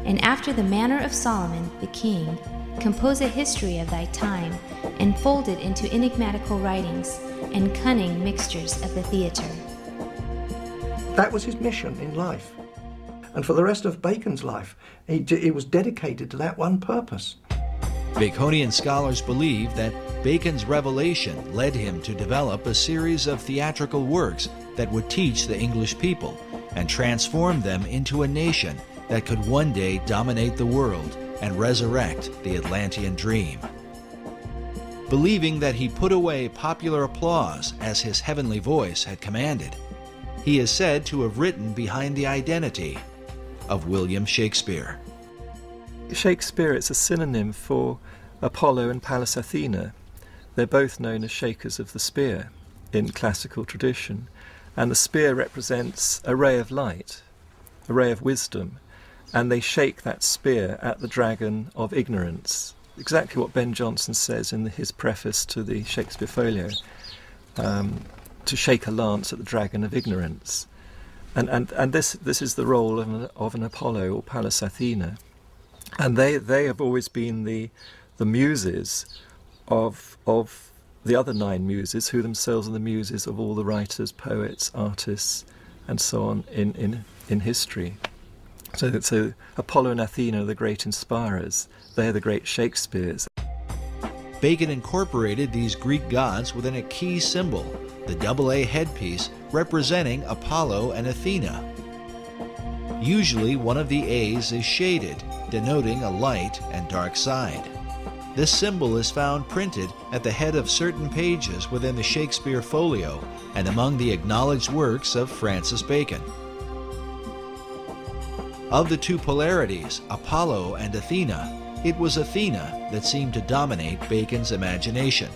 [SPEAKER 6] and after the manner of Solomon the king, compose a history of thy time, and fold it into enigmatical writings and cunning mixtures of the theatre.
[SPEAKER 2] That was his mission in life. And for the rest of Bacon's life, he was dedicated to that one purpose.
[SPEAKER 1] Baconian scholars believe that Bacon's revelation led him to develop a series of theatrical works that would teach the English people and transform them into a nation that could one day dominate the world and resurrect the Atlantean dream. Believing that he put away popular applause as his heavenly voice had commanded, he is said to have written behind the identity of William Shakespeare.
[SPEAKER 3] Shakespeare is a synonym for Apollo and Pallas Athena. They're both known as shakers of the spear in classical tradition, and the spear represents a ray of light, a ray of wisdom, and they shake that spear at the dragon of ignorance. Exactly what Ben Jonson says in his preface to the Shakespeare Folio, to shake a lance at the dragon of ignorance. And this is the role of an Apollo or Pallas Athena. And they have always been the muses of the other 9 muses, who themselves are the muses of all the writers, poets, artists, and so on in history. So Apollo and Athena are the great inspirers. They're the great Shakespeares.
[SPEAKER 1] Bacon incorporated these Greek gods within a key symbol, the AA headpiece representing Apollo and Athena. Usually one of the A's is shaded, denoting a light and dark side. This symbol is found printed at the head of certain pages within the Shakespeare Folio and among the acknowledged works of Francis Bacon. Of the two polarities, Apollo and Athena, it was Athena that seemed to dominate Bacon's imagination.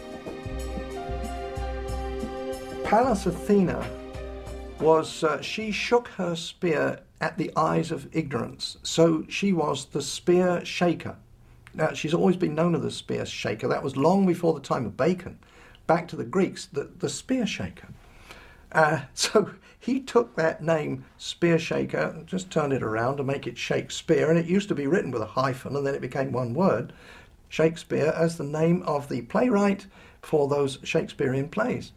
[SPEAKER 2] Pallas Athena was, she shook her spear at the eyes of ignorance. So she was the spear shaker. Now, she's always been known as the spear shaker. That was long before the time of Bacon. Back to the Greeks, the spear shaker. So he took that name, spear shaker, and just turned it around to make it Shakespeare. And it used to be written with a hyphen, and then it became one word, Shakespeare, as the name of the playwright for those Shakespearean plays.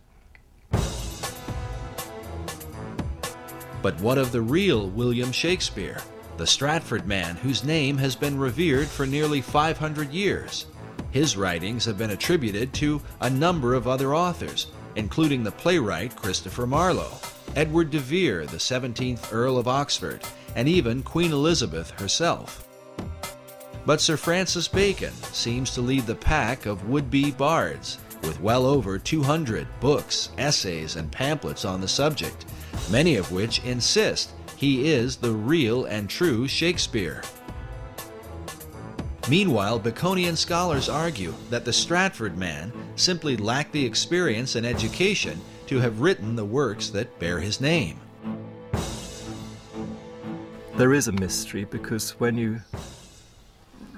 [SPEAKER 1] But what of the real William Shakespeare, the Stratford man whose name has been revered for nearly 500 years? His writings have been attributed to a number of other authors, including the playwright Christopher Marlowe, Edward de Vere, the 17th Earl of Oxford, and even Queen Elizabeth herself. But Sir Francis Bacon seems to lead the pack of would-be bards, with well over 200 books, essays, and pamphlets on the subject, many of which insist he is the real and true Shakespeare. Meanwhile, Baconian scholars argue that the Stratford man simply lacked the experience and education to have written the works that bear his name.
[SPEAKER 3] There is a mystery, because when you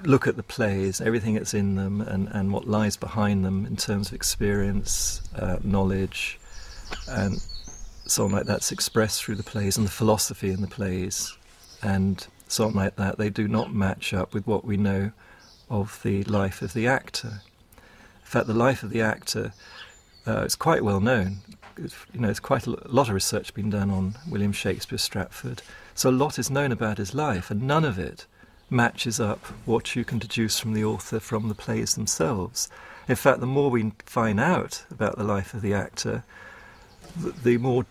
[SPEAKER 3] look at the plays, everything that's in them and what lies behind them in terms of experience, knowledge, and so on like that's expressed through the plays, and the philosophy in the plays, and so on like that, they do not match up with what we know of the life of the actor. In fact, the life of the actor is quite well known. There's quite a lot of research been done on William Shakespeare Stratford, so a lot is known about his life, and none of it matches up what you can deduce from the author from the plays themselves. In fact, the more we find out about the life of the actor, the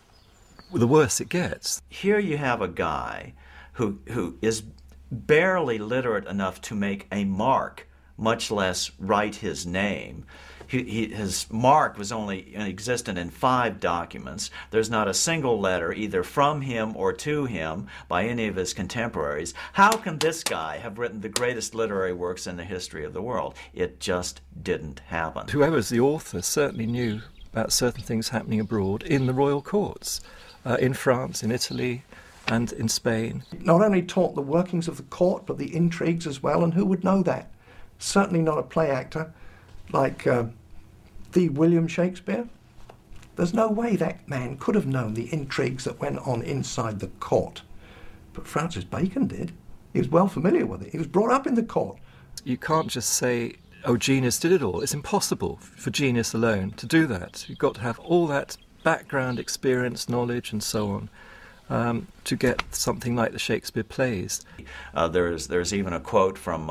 [SPEAKER 3] worse it gets.
[SPEAKER 7] Here you have a guy who is barely literate enough to make a mark, much less write his name. His mark was only existent in 5 documents. There's not a single letter either from him or to him by any of his contemporaries. How can this guy have written the greatest literary works in the history of the world? It just didn't happen.
[SPEAKER 3] Whoever's the author certainly knew about certain things happening abroad in the royal courts, in France, in Italy, and in Spain.
[SPEAKER 2] Not only taught the workings of the court, but the intrigues as well, and who would know that? Certainly not a play actor like the William Shakespeare. There's no way that man could have known the intrigues that went on inside the court. But Francis Bacon did. He was well familiar with it. He was brought up in the court.
[SPEAKER 3] You can't just say, oh, genius did it all. It's impossible for genius alone to do that. You've got to have all that background experience, knowledge, and so on, to get something like the Shakespeare plays.
[SPEAKER 7] There's even a quote from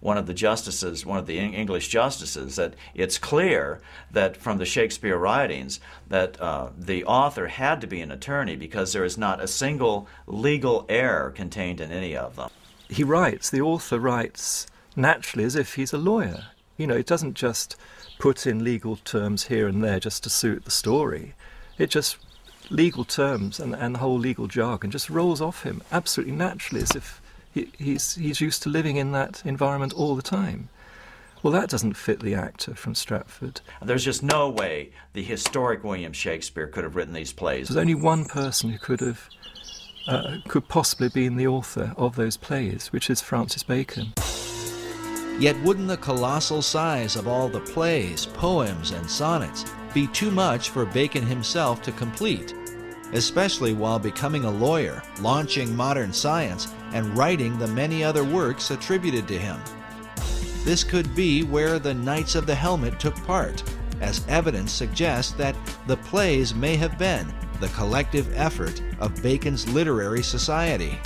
[SPEAKER 7] one of the justices, one of the English justices, that it's clear that from the Shakespeare writings that the author had to be an attorney, because there is not a single legal error contained in any of them.
[SPEAKER 3] The author writes naturally as if he's a lawyer. It doesn't just put in legal terms here and there just to suit the story. It just legal terms and the whole legal jargon just rolls off him absolutely naturally, as if he's used to living in that environment all the time. Well, that doesn't fit the actor from Stratford.
[SPEAKER 7] There's just no way the historic William Shakespeare could have written these plays.
[SPEAKER 3] There's only one person who could possibly be the author of those plays, which is Francis Bacon.
[SPEAKER 1] Yet wouldn't the colossal size of all the plays, poems, and sonnets be too much for Bacon himself to complete, especially while becoming a lawyer, launching modern science, and writing the many other works attributed to him? This could be where the Knights of the Helmet took part, as evidence suggests that the plays may have been the collective effort of Bacon's literary society.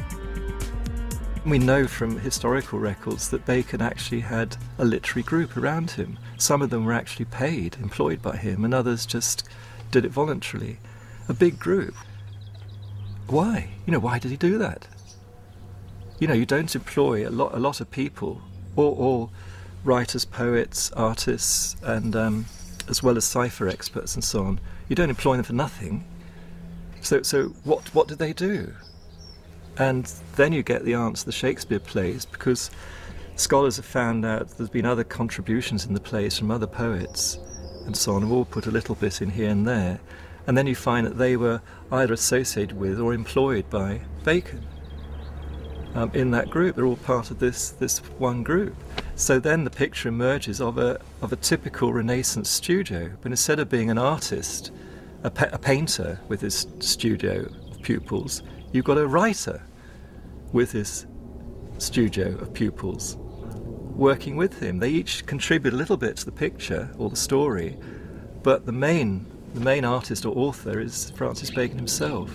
[SPEAKER 3] We know from historical records that Bacon actually had a literary group around him. Some of them were actually paid, employed by him, and others just did it voluntarily. A big group. Why? Why did he do that? You don't employ a lot of people, all writers, poets, artists, and as well as cipher experts and so on. You don't employ them for nothing. So what did they do? And then you get the answer, the Shakespeare plays, because scholars have found out there's been other contributions in the plays from other poets and so on, have all put a little bit in here and there. And then you find that they were either associated with or employed by Bacon. In that group, they're all part of this one group. So then the picture emerges of a typical Renaissance studio, but instead of being an artist, a painter with his studio of pupils, you've got a writer with his studio of pupils working with him. They each contribute a little bit to the picture or the story, but the main artist or author is Francis Bacon himself.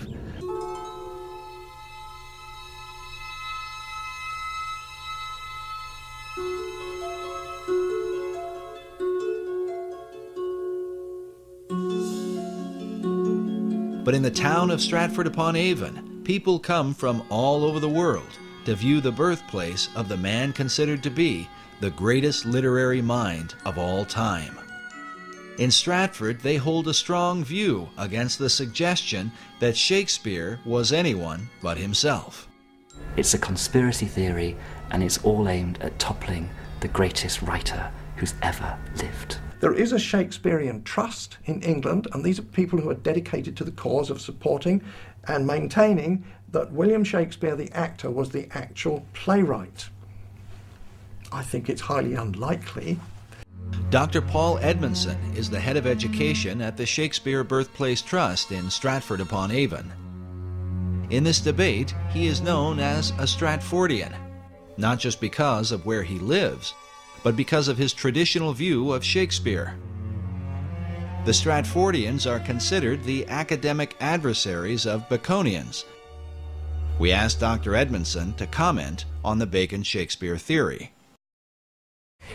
[SPEAKER 1] But in the town of Stratford-upon-Avon, people come from all over the world to view the birthplace of the man considered to be the greatest literary mind of all time. In Stratford, they hold a strong view against the suggestion that Shakespeare was anyone but himself.
[SPEAKER 8] It's a conspiracy theory, and it's all aimed at toppling the greatest writer who's ever lived.
[SPEAKER 2] There is a Shakespearean trust in England, and these are people who are dedicated to the cause of supporting and maintaining that William Shakespeare, the actor, was the actual playwright. I think it's highly unlikely.
[SPEAKER 1] Dr. Paul Edmondson is the head of education at the Shakespeare Birthplace Trust in Stratford-upon-Avon. In this debate, he is known as a Stratfordian, not just because of where he lives, but because of his traditional view of Shakespeare. The Stratfordians are considered the academic adversaries of Baconians. We asked Dr. Edmondson to comment on the Bacon-Shakespeare theory.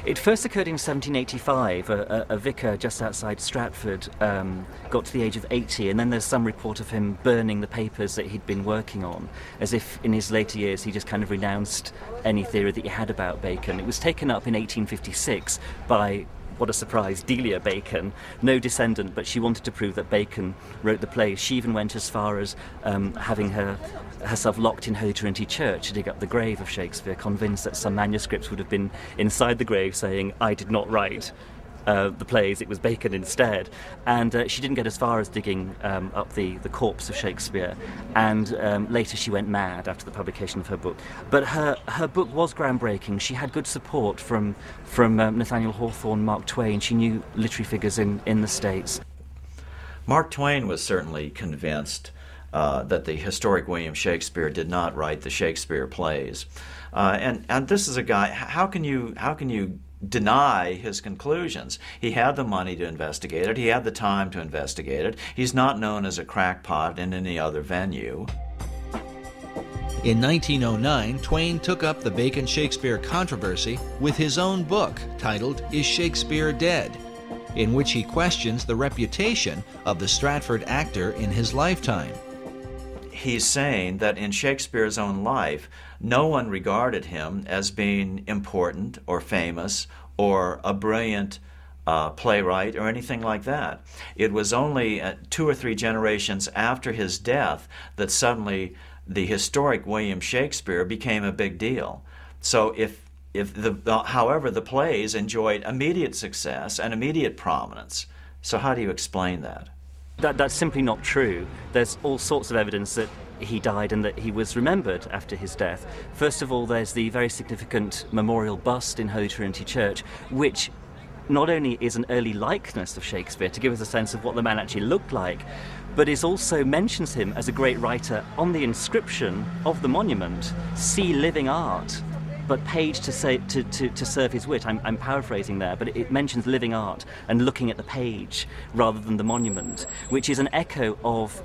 [SPEAKER 8] It first occurred in 1785. A vicar just outside Stratford got to the age of 80, and then there's some report of him burning the papers that he'd been working on, as if in his later years he just kind of renounced any theory that he had about Bacon. It was taken up in 1856 by, what a surprise, Delia Bacon, no descendant, but she wanted to prove that Bacon wrote the plays. She even went as far as having herself locked in Holy Trinity Church to dig up the grave of Shakespeare, convinced that some manuscripts would have been inside the grave saying, "I did not write the plays, it was Bacon instead." And she didn't get as far as digging up the corpse of Shakespeare, and later she went mad after the publication of her book. But her book was groundbreaking. She had good support from Nathaniel Hawthorne, Mark Twain. She knew literary figures in the States.
[SPEAKER 7] Mark Twain was certainly convinced that the historic William Shakespeare did not write the Shakespeare plays, and this is a guy. How can you deny his conclusions? He had the money to investigate it. He had the time to investigate it. He's not known as a crackpot in any other venue.
[SPEAKER 1] In 1909, Twain took up the Bacon-Shakespeare controversy with his own book titled Is Shakespeare Dead?, in which he questions the reputation of the Stratford actor in his lifetime.
[SPEAKER 7] He's saying that in Shakespeare's own life, no one regarded him as being important or famous or a brilliant playwright or anything like that. It was only 2 or 3 generations after his death that suddenly the historic William Shakespeare became a big deal. So however, the plays enjoyed immediate success and immediate prominence. So how do you explain that?
[SPEAKER 8] That's simply not true. There's all sorts of evidence that he died and that he was remembered after his death. First of all, there's the very significant memorial bust in Holy Trinity Church, which not only is an early likeness of Shakespeare to give us a sense of what the man actually looked like, but it also mentions him as a great writer. On the inscription of the monument, "See living art," but page to serve his wit. I'm paraphrasing there, but it mentions living art and looking at the page rather than the monument, which is an echo of,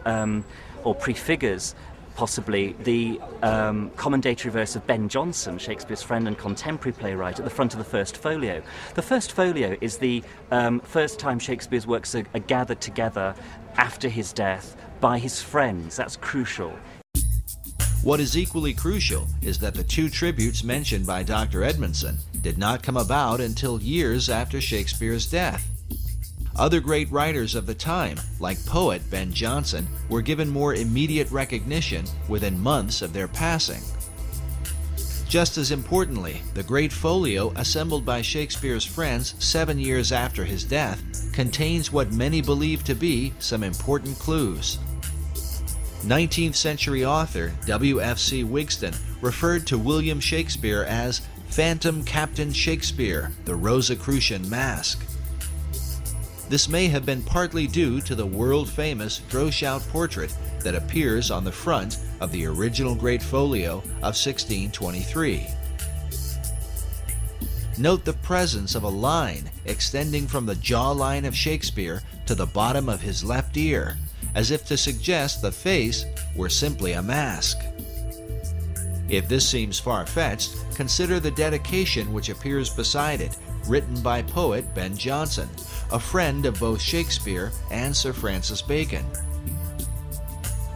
[SPEAKER 8] or prefigures possibly, the commendatory verse of Ben Jonson, Shakespeare's friend and contemporary playwright, at the front of the first folio. The first folio is the first time Shakespeare's works are gathered together after his death by his friends. That's crucial.
[SPEAKER 1] What is equally crucial is that the 2 tributes mentioned by Dr. Edmondson did not come about until years after Shakespeare's death. Other great writers of the time, like poet Ben Jonson, were given more immediate recognition within months of their passing. Just as importantly, the great folio assembled by Shakespeare's friends 7 years after his death contains what many believe to be some important clues. 19th century author W.F.C. Wigston referred to William Shakespeare as Phantom Captain Shakespeare, the Rosicrucian Mask. This may have been partly due to the world-famous Droeshout portrait that appears on the front of the original Great Folio of 1623. Note the presence of a line extending from the jawline of Shakespeare to the bottom of his left ear, as if to suggest the face were simply a mask. If this seems far-fetched, consider the dedication which appears beside it, written by poet Ben Jonson, a friend of both Shakespeare and Sir Francis Bacon.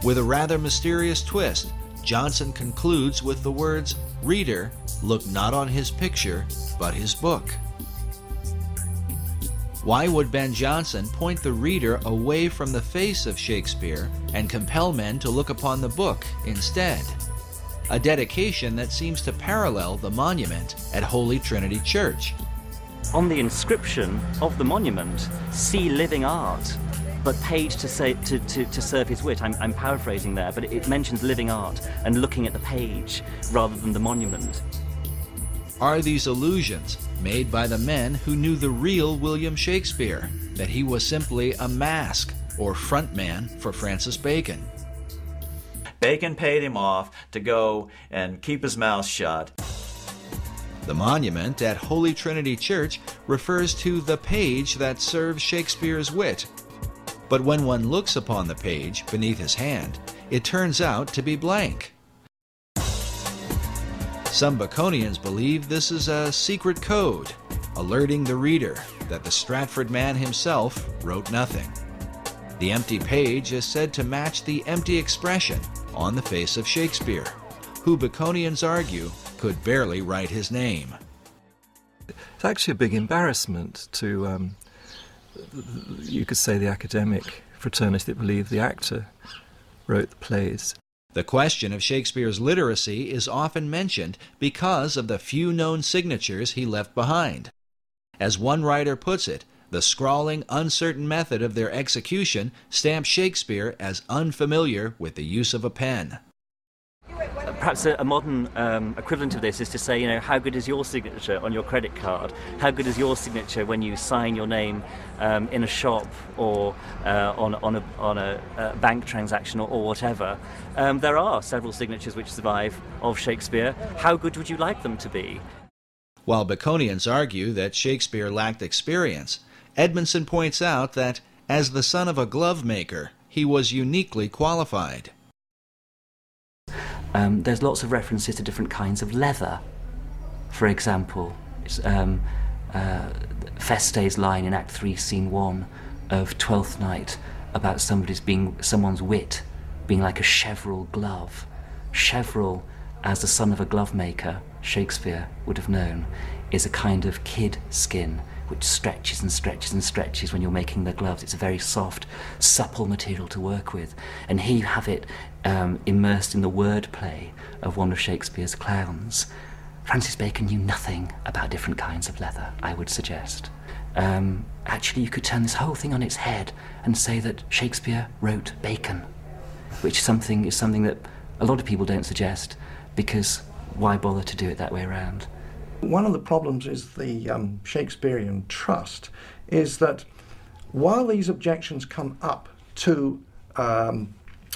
[SPEAKER 1] With a rather mysterious twist, Jonson concludes with the words, "Reader, look not on his picture, but his book." Why would Ben Jonson point the reader away from the face of Shakespeare and compel men to look upon the book instead? A dedication that seems to parallel the monument at Holy Trinity Church.
[SPEAKER 8] On the inscription of the monument, "See living art," but paid to serve his wit. I'm paraphrasing there, but it mentions living art and looking at the page rather than the monument.
[SPEAKER 1] Are these allusions made by the men who knew the real William Shakespeare, that he was simply a mask or front man for Francis Bacon?
[SPEAKER 7] Bacon paid him off to go and keep his mouth shut.
[SPEAKER 1] The monument at Holy Trinity Church refers to the page that serves Shakespeare's wit. But when one looks upon the page beneath his hand, it turns out to be blank. Some Baconians believe this is a secret code, alerting the reader that the Stratford man himself wrote nothing. The empty page is said to match the empty expression on the face of Shakespeare, who Baconians argue could barely write his name.
[SPEAKER 3] It's actually a big embarrassment to, you could say, the academic fraternity that believe the actor wrote the plays.
[SPEAKER 1] The question of Shakespeare's literacy is often mentioned because of the few known signatures he left behind. As one writer puts it, the scrawling, uncertain method of their execution stamps Shakespeare as unfamiliar with the use of a pen.
[SPEAKER 8] Perhaps a modern equivalent of this is to say, how good is your signature on your credit card? How good is your signature when you sign your name in a shop or on a bank transaction or whatever? There are several signatures which survive of Shakespeare. How good would you like them to be?
[SPEAKER 1] While Baconians argue that Shakespeare lacked experience, Edmondson points out that, as the son of a glove maker, he was uniquely qualified.
[SPEAKER 8] There's lots of references to different kinds of leather. For example, Feste's line in Act 3, Scene 1 of Twelfth Night about someone's wit being like a cheverel glove. Cheverel, as the son of a glove maker, Shakespeare would have known, is a kind of kid skin which stretches and stretches and stretches when you're making the gloves. It's a very soft, supple material to work with. And here you have it immersed in the wordplay of one of Shakespeare's clowns. Francis Bacon knew nothing about different kinds of leather, I would suggest. Actually, you could turn this whole thing on its head and say that Shakespeare wrote bacon, which is something that a lot of people don't suggest, because why bother to do it that way around?
[SPEAKER 2] One of the problems is the Shakespearean trust is that while these objections come up to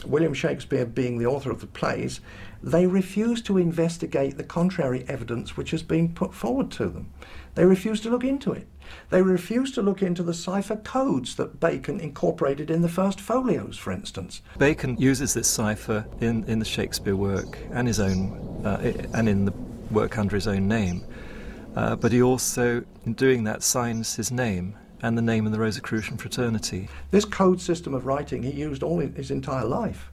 [SPEAKER 2] William Shakespeare being the author of the plays, they refuse to investigate the contrary evidence which has been put forward to them. They refuse to look into it. They refuse to look into the cipher codes that Bacon incorporated in the first folios, for instance.
[SPEAKER 3] Bacon uses this cipher in the Shakespeare work and his own, and in the work under his own name. But he also, in doing that, signs his name and the name of the Rosicrucian fraternity.
[SPEAKER 2] This code system of writing he used all his entire life.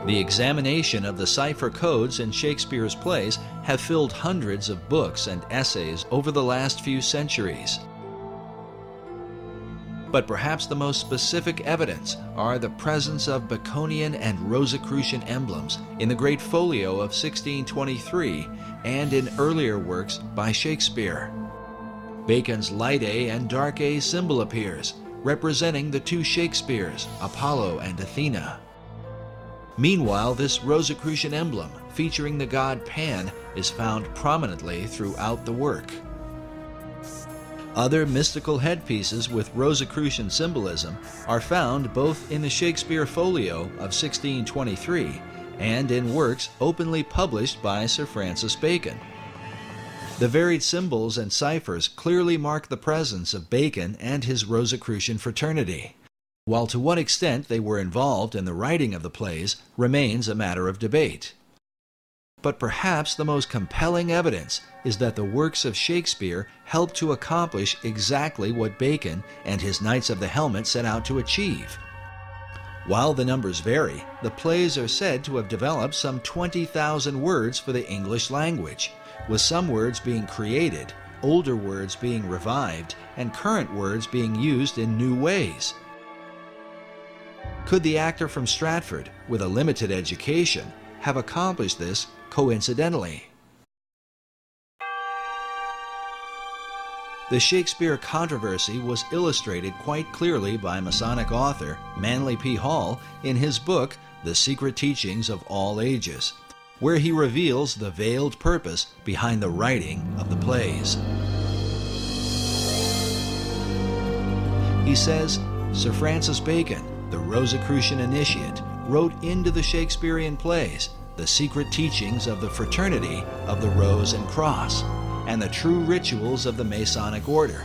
[SPEAKER 1] The examination of the cipher codes in Shakespeare's plays have filled hundreds of books and essays over the last few centuries. But perhaps the most specific evidence are the presence of Baconian and Rosicrucian emblems in the Great Folio of 1623 and in earlier works by Shakespeare. Bacon's light A and dark A symbol appears, representing the two Shakespeares, Apollo and Athena. Meanwhile, this Rosicrucian emblem, featuring the god Pan, is found prominently throughout the work. Other mystical headpieces with Rosicrucian symbolism are found both in the Shakespeare Folio of 1623 and in works openly published by Sir Francis Bacon. The varied symbols and ciphers clearly mark the presence of Bacon and his Rosicrucian fraternity, while to what extent they were involved in the writing of the plays remains a matter of debate. But perhaps the most compelling evidence is that the works of Shakespeare helped to accomplish exactly what Bacon and his Knights of the Helmet set out to achieve. While the numbers vary, the plays are said to have developed some 20,000 words for the English language, with some words being created, older words being revived, and current words being used in new ways. Could the actor from Stratford, with a limited education, have accomplished this coincidentally? The Shakespeare controversy was illustrated quite clearly by Masonic author Manly P. Hall in his book, The Secret Teachings of All Ages, where he reveals the veiled purpose behind the writing of the plays. He says, Sir Francis Bacon, the Rosicrucian initiate, wrote into the Shakespearean plays the secret teachings of the fraternity of the Rose and Cross, and the true rituals of the Masonic order.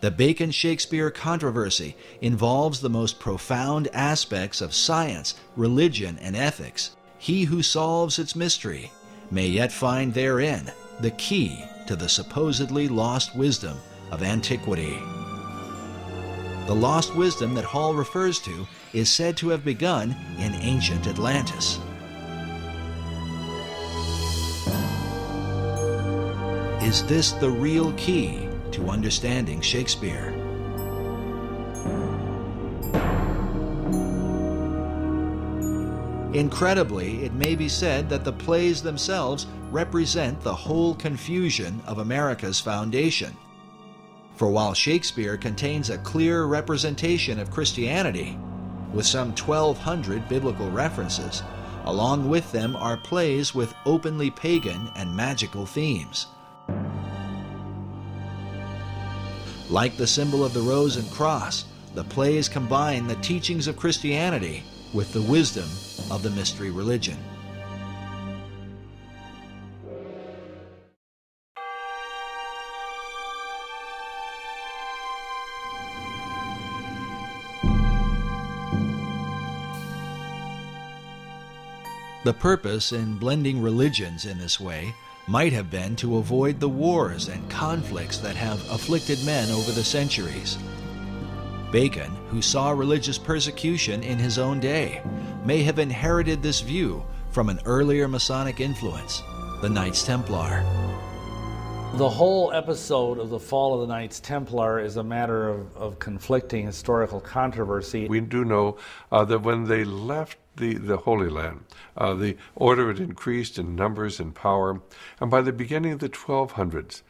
[SPEAKER 1] The Bacon-Shakespeare controversy involves the most profound aspects of science, religion, and ethics. He who solves its mystery may yet find therein the key to the supposedly lost wisdom of antiquity. The lost wisdom that Hall refers to is said to have begun in ancient Atlantis. Is this the real key to understanding Shakespeare? Incredibly, it may be said that the plays themselves represent the whole confusion of America's foundation. For while Shakespeare contains a clear representation of Christianity, with some 1,200 biblical references, along with them are plays with openly pagan and magical themes. Like the symbol of the Rose and Cross, the plays combine the teachings of Christianity with the wisdom of the mystery religion. The purpose in blending religions in this way might have been to avoid the wars and conflicts that have afflicted men over the centuries. Bacon, who saw religious persecution in his own day, may have inherited this view from an earlier Masonic influence, the Knights Templar.
[SPEAKER 4] The whole episode of the fall of the Knights Templar is a matter of conflicting historical controversy.
[SPEAKER 9] We do know that when they left the Holy Land, the order had increased in numbers and power, and by the beginning of the 1200s,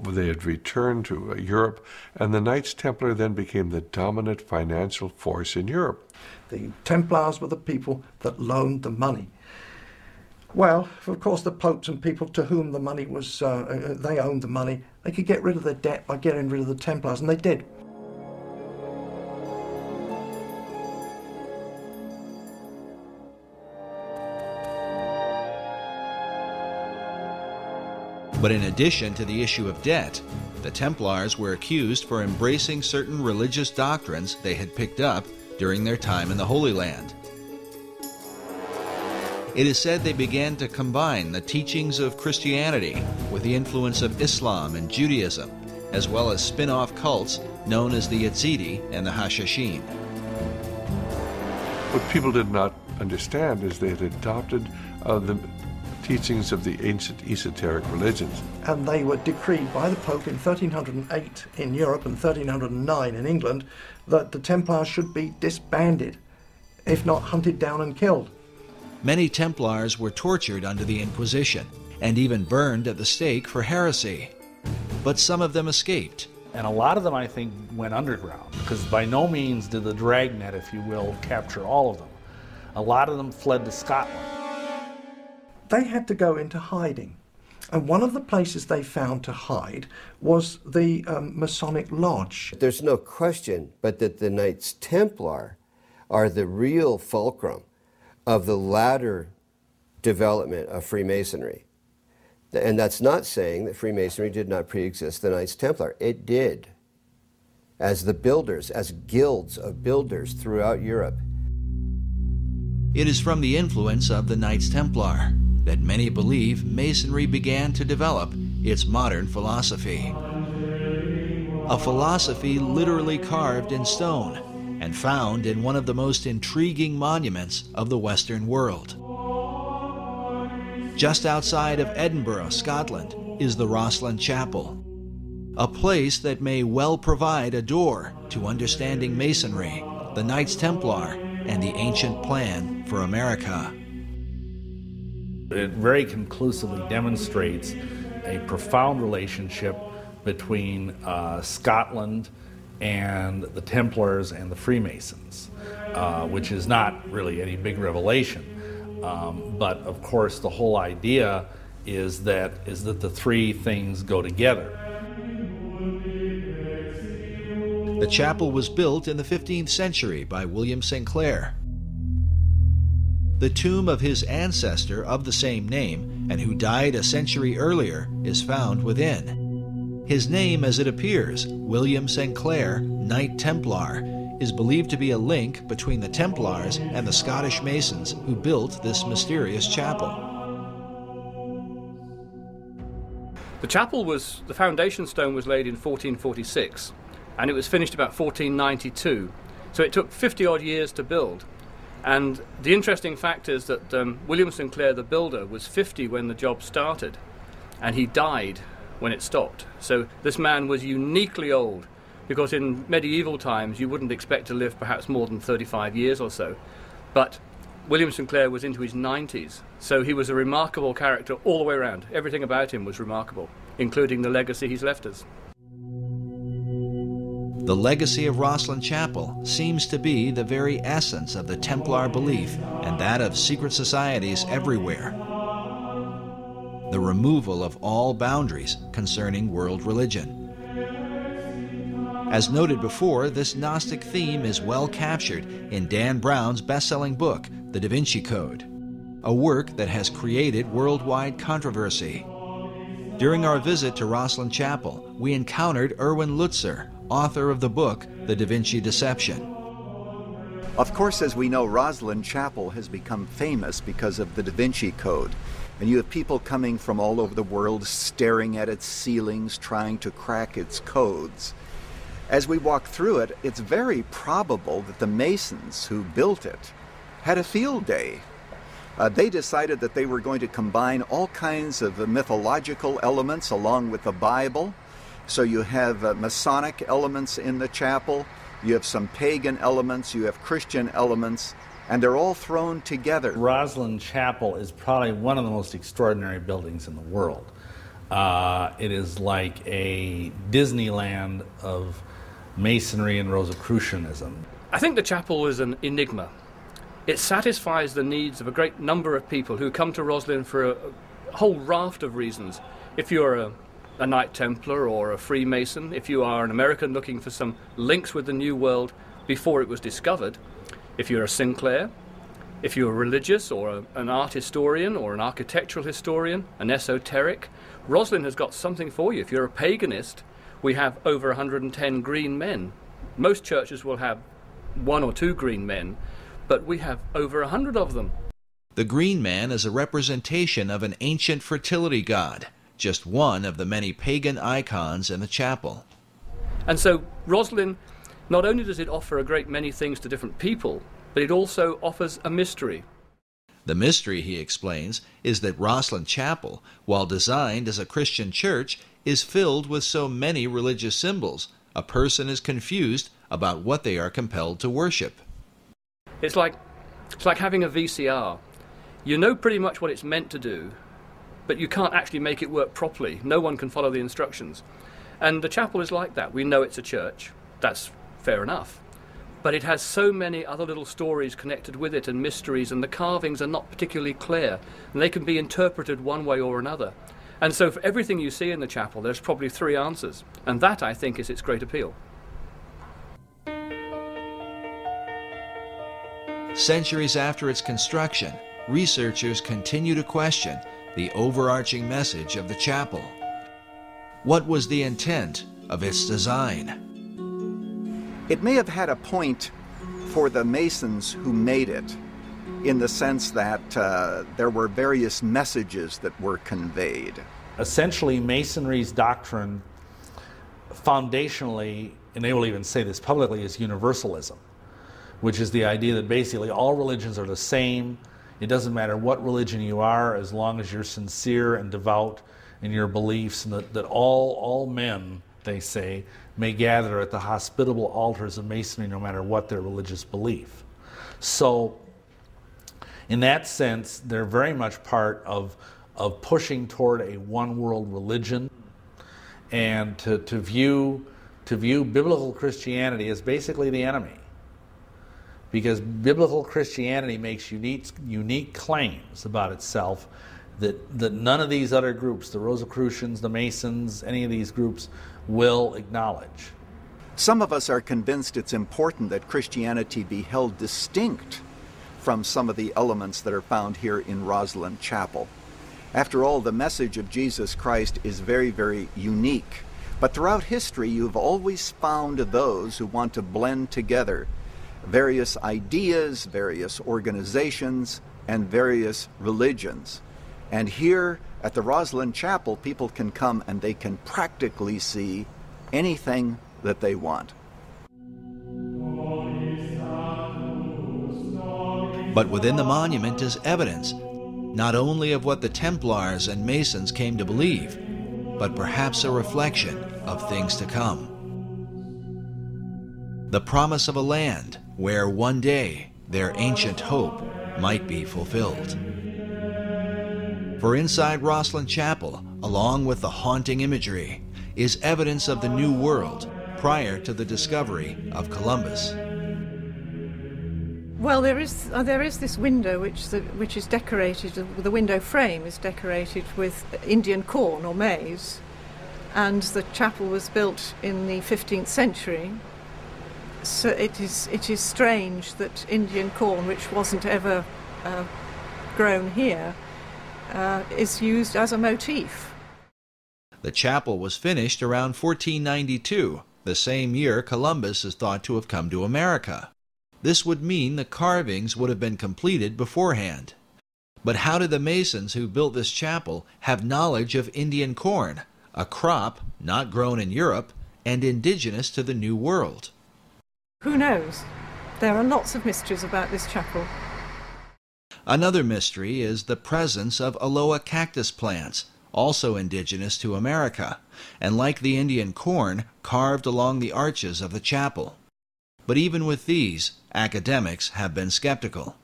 [SPEAKER 9] they had returned to Europe, and the Knights Templar then became the dominant financial force in Europe.
[SPEAKER 2] The Templars were the people that loaned the money. Well, of course, the popes and people to whom the money was, they owned the money, they could get rid of their debt by getting rid of the Templars, and they did.
[SPEAKER 1] But in addition to the issue of debt, the Templars were accused for embracing certain religious doctrines they had picked up during their time in the Holy Land. It is said they began to combine the teachings of Christianity with the influence of Islam and Judaism, as well as spin-off cults known as the Yazidi and the Hashashin.
[SPEAKER 9] What people did not understand is they had adopted the teachings of the ancient esoteric religions.
[SPEAKER 2] And they were decreed by the Pope in 1308 in Europe and 1309 in England that the Templars should be disbanded, if not hunted down and killed.
[SPEAKER 1] Many Templars were tortured under the Inquisition and even burned at the stake for heresy. but some of them escaped.
[SPEAKER 4] And a lot of them, I think, went underground, because by no means did the dragnet, if you will, capture all of them. A lot of them fled to Scotland.
[SPEAKER 2] They had to go into hiding. And one of the places they found to hide was the Masonic Lodge.
[SPEAKER 5] There's no question but that the Knights Templar are the real fulcrum of the latter development of Freemasonry. And that's not saying that Freemasonry did not pre-exist the Knights Templar. It did, as the builders, as guilds of builders throughout Europe.
[SPEAKER 1] It is from the influence of the Knights Templar that many believe Masonry began to develop its modern philosophy. A philosophy literally carved in stone and found in one of the most intriguing monuments of the Western world. Just outside of Edinburgh, Scotland, is the Rosslyn Chapel, a place that may well provide a door to understanding Masonry, the Knights Templar, and the ancient plan for America.
[SPEAKER 4] It very conclusively demonstrates a profound relationship between Scotland and the Templars and the Freemasons, which is not really any big revelation. But of course, the whole idea is that the three things go together.
[SPEAKER 1] The chapel was built in the 15th century by William St. Clair. The tomb of his ancestor of the same name, and who died a century earlier, is found within. His name, as it appears, William St. Clair, Knight Templar, is believed to be a link between the Templars and the Scottish Masons who built this mysterious chapel.
[SPEAKER 10] The chapel the foundation stone was laid in 1446, and it was finished about 1492. So it took 50 odd years to build. And the interesting fact is that William St. Clair, the builder, was 50 when the job started, and he died when it stopped. So this man was uniquely old, because in medieval times you wouldn't expect to live perhaps more than 35 years or so. But William St. Clair was into his 90s, so he was a remarkable character all the way around. Everything about him was remarkable, including the legacy he's left us.
[SPEAKER 1] The legacy of Rosslyn Chapel seems to be the very essence of the Templar belief and that of secret societies everywhere. The removal of all boundaries concerning world religion. As noted before, this Gnostic theme is well captured in Dan Brown's best-selling book, The Da Vinci Code, a work that has created worldwide controversy. During our visit to Rosslyn Chapel, we encountered Erwin Lutzer, author of the book, The Da Vinci Deception.
[SPEAKER 11] Of course, as we know, Rosslyn Chapel has become famous because of the Da Vinci Code. And you have people coming from all over the world staring at its ceilings, trying to crack its codes. As we walk through it, it's very probable that the Masons who built it had a field day. They decided that they were going to combine all kinds of mythological elements along with the Bible. So you have Masonic elements in the chapel, you have some pagan elements, you have Christian elements, and they're all thrown together.
[SPEAKER 4] Rosslyn Chapel is probably one of the most extraordinary buildings in the world. It is like a Disneyland of Masonry and Rosicrucianism.
[SPEAKER 10] I think the chapel is an enigma. It satisfies the needs of a great number of people who come to Rosslyn for a whole raft of reasons. If you're a Knight Templar or a Freemason, if you are an American looking for some links with the New World before it was discovered, if you're a Sinclair, if you're religious or an art historian or an architectural historian, an esoteric, Rosslyn has got something for you. If you're a paganist, we have over 110 green men. Most churches will have 1 or 2 green men, but we have over 100 of them.
[SPEAKER 1] The green man is a representation of an ancient fertility god, just one of the many pagan icons in the chapel.
[SPEAKER 10] And so Rosslyn, not only does it offer a great many things to different people, but it also offers a mystery.
[SPEAKER 1] The mystery, he explains, is that Rosslyn Chapel, while designed as a Christian church, is filled with so many religious symbols, a person is confused about what they are compelled to worship.
[SPEAKER 10] It's like having a VCR. You know pretty much what it's meant to do, but you can't actually make it work properly. No one can follow the instructions. And the chapel is like that. We know it's a church. That's fair enough. But it has so many other little stories connected with it and mysteries, and the carvings are not particularly clear, and they can be interpreted one way or another. And so for everything you see in the chapel, there's probably 3 answers. And that, I think, is its great appeal.
[SPEAKER 1] Centuries after its construction, researchers continue to question the overarching message of the chapel. What was the intent of its design?
[SPEAKER 11] It may have had a point for the masons who made it, in the sense that there were various messages that were conveyed.
[SPEAKER 4] Essentially, Masonry's doctrine, foundationally, and they will even say this publicly, is universalism, which is the idea that basically all religions are the same. It doesn't matter what religion you are, as long as you're sincere and devout in your beliefs, and that all men, they say, may gather at the hospitable altars of Masonry no matter what their religious belief. So, in that sense, they're very much part of pushing toward a one-world religion, and to view biblical Christianity as basically the enemy. Because biblical Christianity makes unique claims about itself that none of these other groups, the Rosicrucians, the Masons, any of these groups, will acknowledge.
[SPEAKER 11] Some of us are convinced it's important that Christianity be held distinct from some of the elements that are found here in Rosslyn Chapel. After all, the message of Jesus Christ is very, very unique. But throughout history, you've always found those who want to blend together various ideas, various organizations, and various religions. And here at the Rosslyn Chapel, people can come and they can practically see anything that they want.
[SPEAKER 1] But within the monument is evidence, not only of what the Templars and Masons came to believe, but perhaps a reflection of things to come. The promise of a land where one day their ancient hope might be fulfilled. For inside Rosslyn Chapel, along with the haunting imagery, is evidence of the New World prior to the discovery of Columbus.
[SPEAKER 12] Well, there is this window which is decorated. The window frame is decorated with Indian corn or maize, and the chapel was built in the 15th century. So it is strange that Indian corn, which wasn't ever grown here, is used as a motif.
[SPEAKER 1] The chapel was finished around 1492, the same year Columbus is thought to have come to America. This would mean the carvings would have been completed beforehand. But how did the Masons who built this chapel have knowledge of Indian corn, a crop not grown in Europe and indigenous to the New World?
[SPEAKER 12] Who knows? There are lots of mysteries about this chapel.
[SPEAKER 1] Another mystery is the presence of aloe cactus plants, also indigenous to America, and like the Indian corn, carved along the arches of the chapel. But even with these, academics have been skeptical.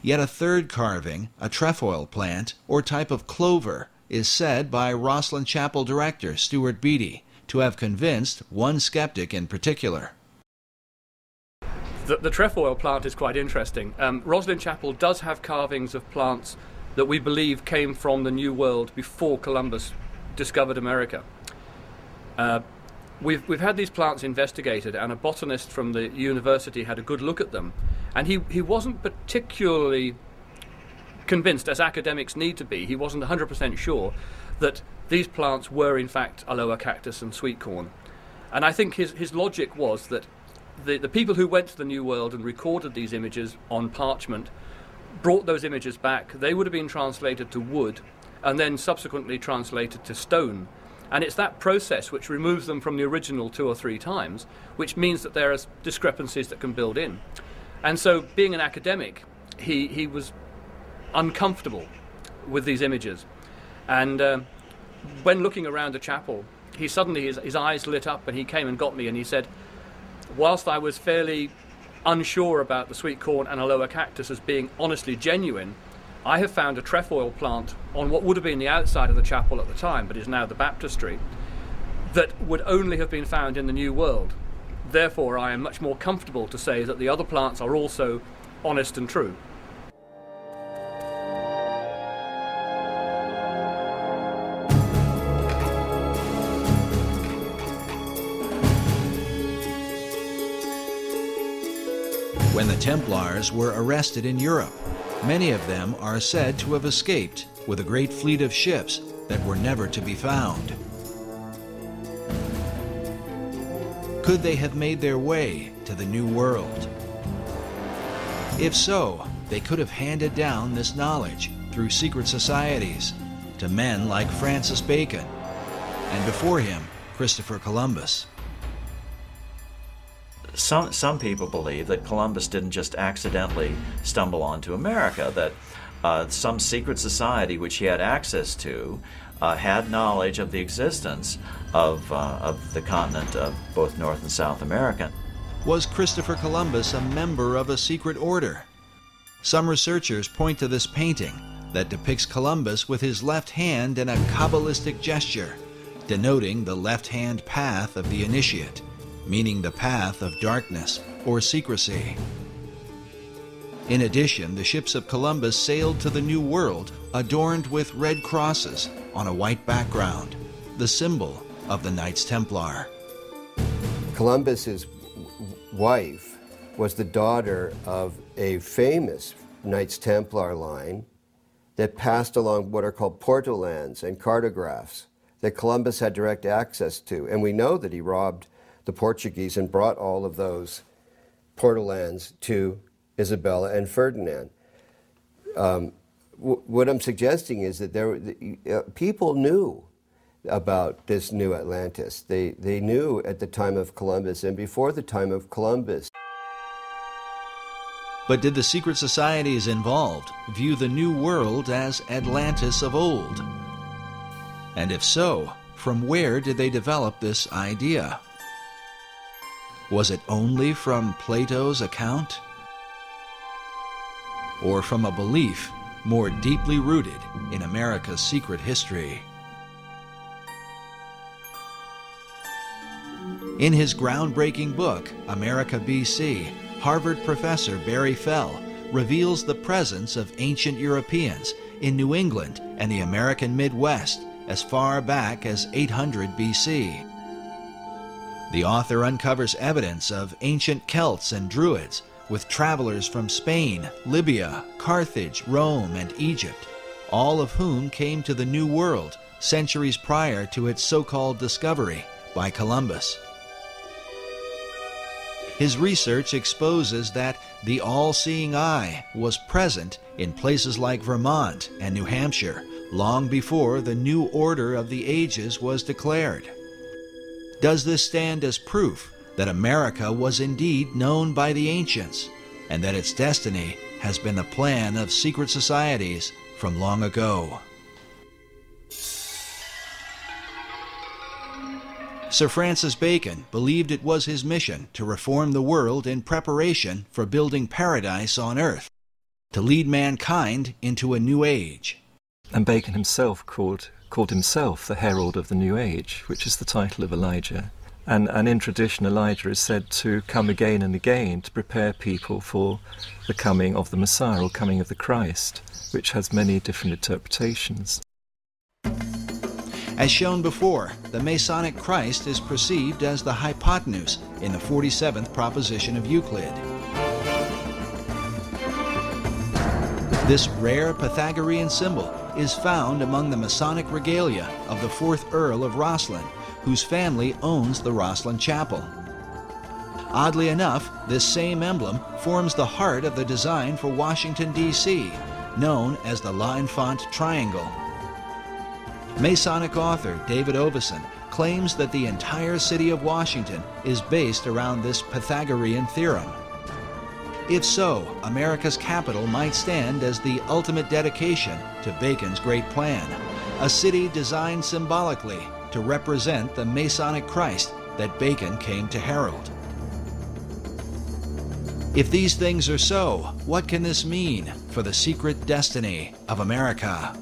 [SPEAKER 1] Yet a third carving, a trefoil plant, or type of clover, is said by Rosslyn Chapel director Stuart Beattie to have convinced one skeptic in particular.
[SPEAKER 10] The trefoil plant is quite interesting. Rosslyn Chapel does have carvings of plants that we believe came from the New World before Columbus discovered America. We've had these plants investigated, and a botanist from the university had a good look at them, and he wasn't particularly convinced, as academics need to be. He wasn't 100% sure that these plants were in fact aloe cactus and sweet corn. And I think his logic was that the people who went to the New World and recorded these images on parchment brought those images back. They would have been translated to wood and then subsequently translated to stone. And it's that process which removes them from the original 2 or 3 times, which means that there are discrepancies that can build in. And so, being an academic, he was uncomfortable with these images. And when looking around the chapel, his eyes lit up, and he came and got me, and he said, whilst I was fairly unsure about the sweet corn and aloe cactus as being honestly genuine, I have found a trefoil plant on what would have been the outside of the chapel at the time, but is now the baptistry, that would only have been found in the New World. Therefore, I am much more comfortable to say that the other plants are also honest and true.
[SPEAKER 1] When the Templars were arrested in Europe, many of them are said to have escaped with a great fleet of ships that were never to be found. Could they have made their way to the New World? If so, they could have handed down this knowledge through secret societies to men like Francis Bacon, and before him, Christopher Columbus.
[SPEAKER 7] Some people believe that Columbus didn't just accidentally stumble onto America, that some secret society which he had access to had knowledge of the existence of the continent of both North and South America.
[SPEAKER 1] Was Christopher Columbus a member of a secret order? Some researchers point to this painting that depicts Columbus with his left hand in a Kabbalistic gesture, denoting the left-hand path of the initiate, meaning the path of darkness or secrecy. In addition, the ships of Columbus sailed to the New World adorned with red crosses on a white background, the symbol of the Knights Templar.
[SPEAKER 5] Columbus's wife was the daughter of a famous Knights Templar line that passed along what are called portolands and cartographs that Columbus had direct access to. And we know that he robbed the Portuguese and brought all of those portolands to Isabella and Ferdinand. What I'm suggesting is that people knew about this new Atlantis. They knew at the time of Columbus and before the time of Columbus.
[SPEAKER 1] But did the secret societies involved view the New World as Atlantis of old? And if so, from where did they develop this idea? Was it only from Plato's account? Or from a belief more deeply rooted in America's secret history? In his groundbreaking book, America BC, Harvard professor Barry Fell reveals the presence of ancient Europeans in New England and the American Midwest as far back as 800 BC. The author uncovers evidence of ancient Celts and Druids, with travelers from Spain, Libya, Carthage, Rome, and Egypt, all of whom came to the New World centuries prior to its so-called discovery by Columbus. His research exposes that the all-seeing eye was present in places like Vermont and New Hampshire long before the new order of the ages was declared. Does this stand as proof that America was indeed known by the ancients, and that its destiny has been the plan of secret societies from long ago? Sir Francis Bacon believed it was his mission to reform the world in preparation for building paradise on earth, to lead mankind into a new age.
[SPEAKER 3] And Bacon himself called himself the herald of the new age, which is the title of Elijah. And in tradition, Elijah is said to come again and again to prepare people for the coming of the Messiah, or coming of the Christ, which has many different interpretations.
[SPEAKER 1] As shown before, the Masonic Christ is perceived as the hypotenuse in the 47th proposition of Euclid. This rare Pythagorean symbol is found among the Masonic regalia of the 4th Earl of Rosslyn, whose family owns the Rosslyn Chapel. Oddly enough, this same emblem forms the heart of the design for Washington, D.C., known as the L'Enfant Triangle. Masonic author David Oveson claims that the entire city of Washington is based around this Pythagorean theorem. If so, America's capital might stand as the ultimate dedication to Bacon's great plan, a city designed symbolically to represent the Masonic Christ that Bacon came to herald. If these things are so, what can this mean for the secret destiny of America.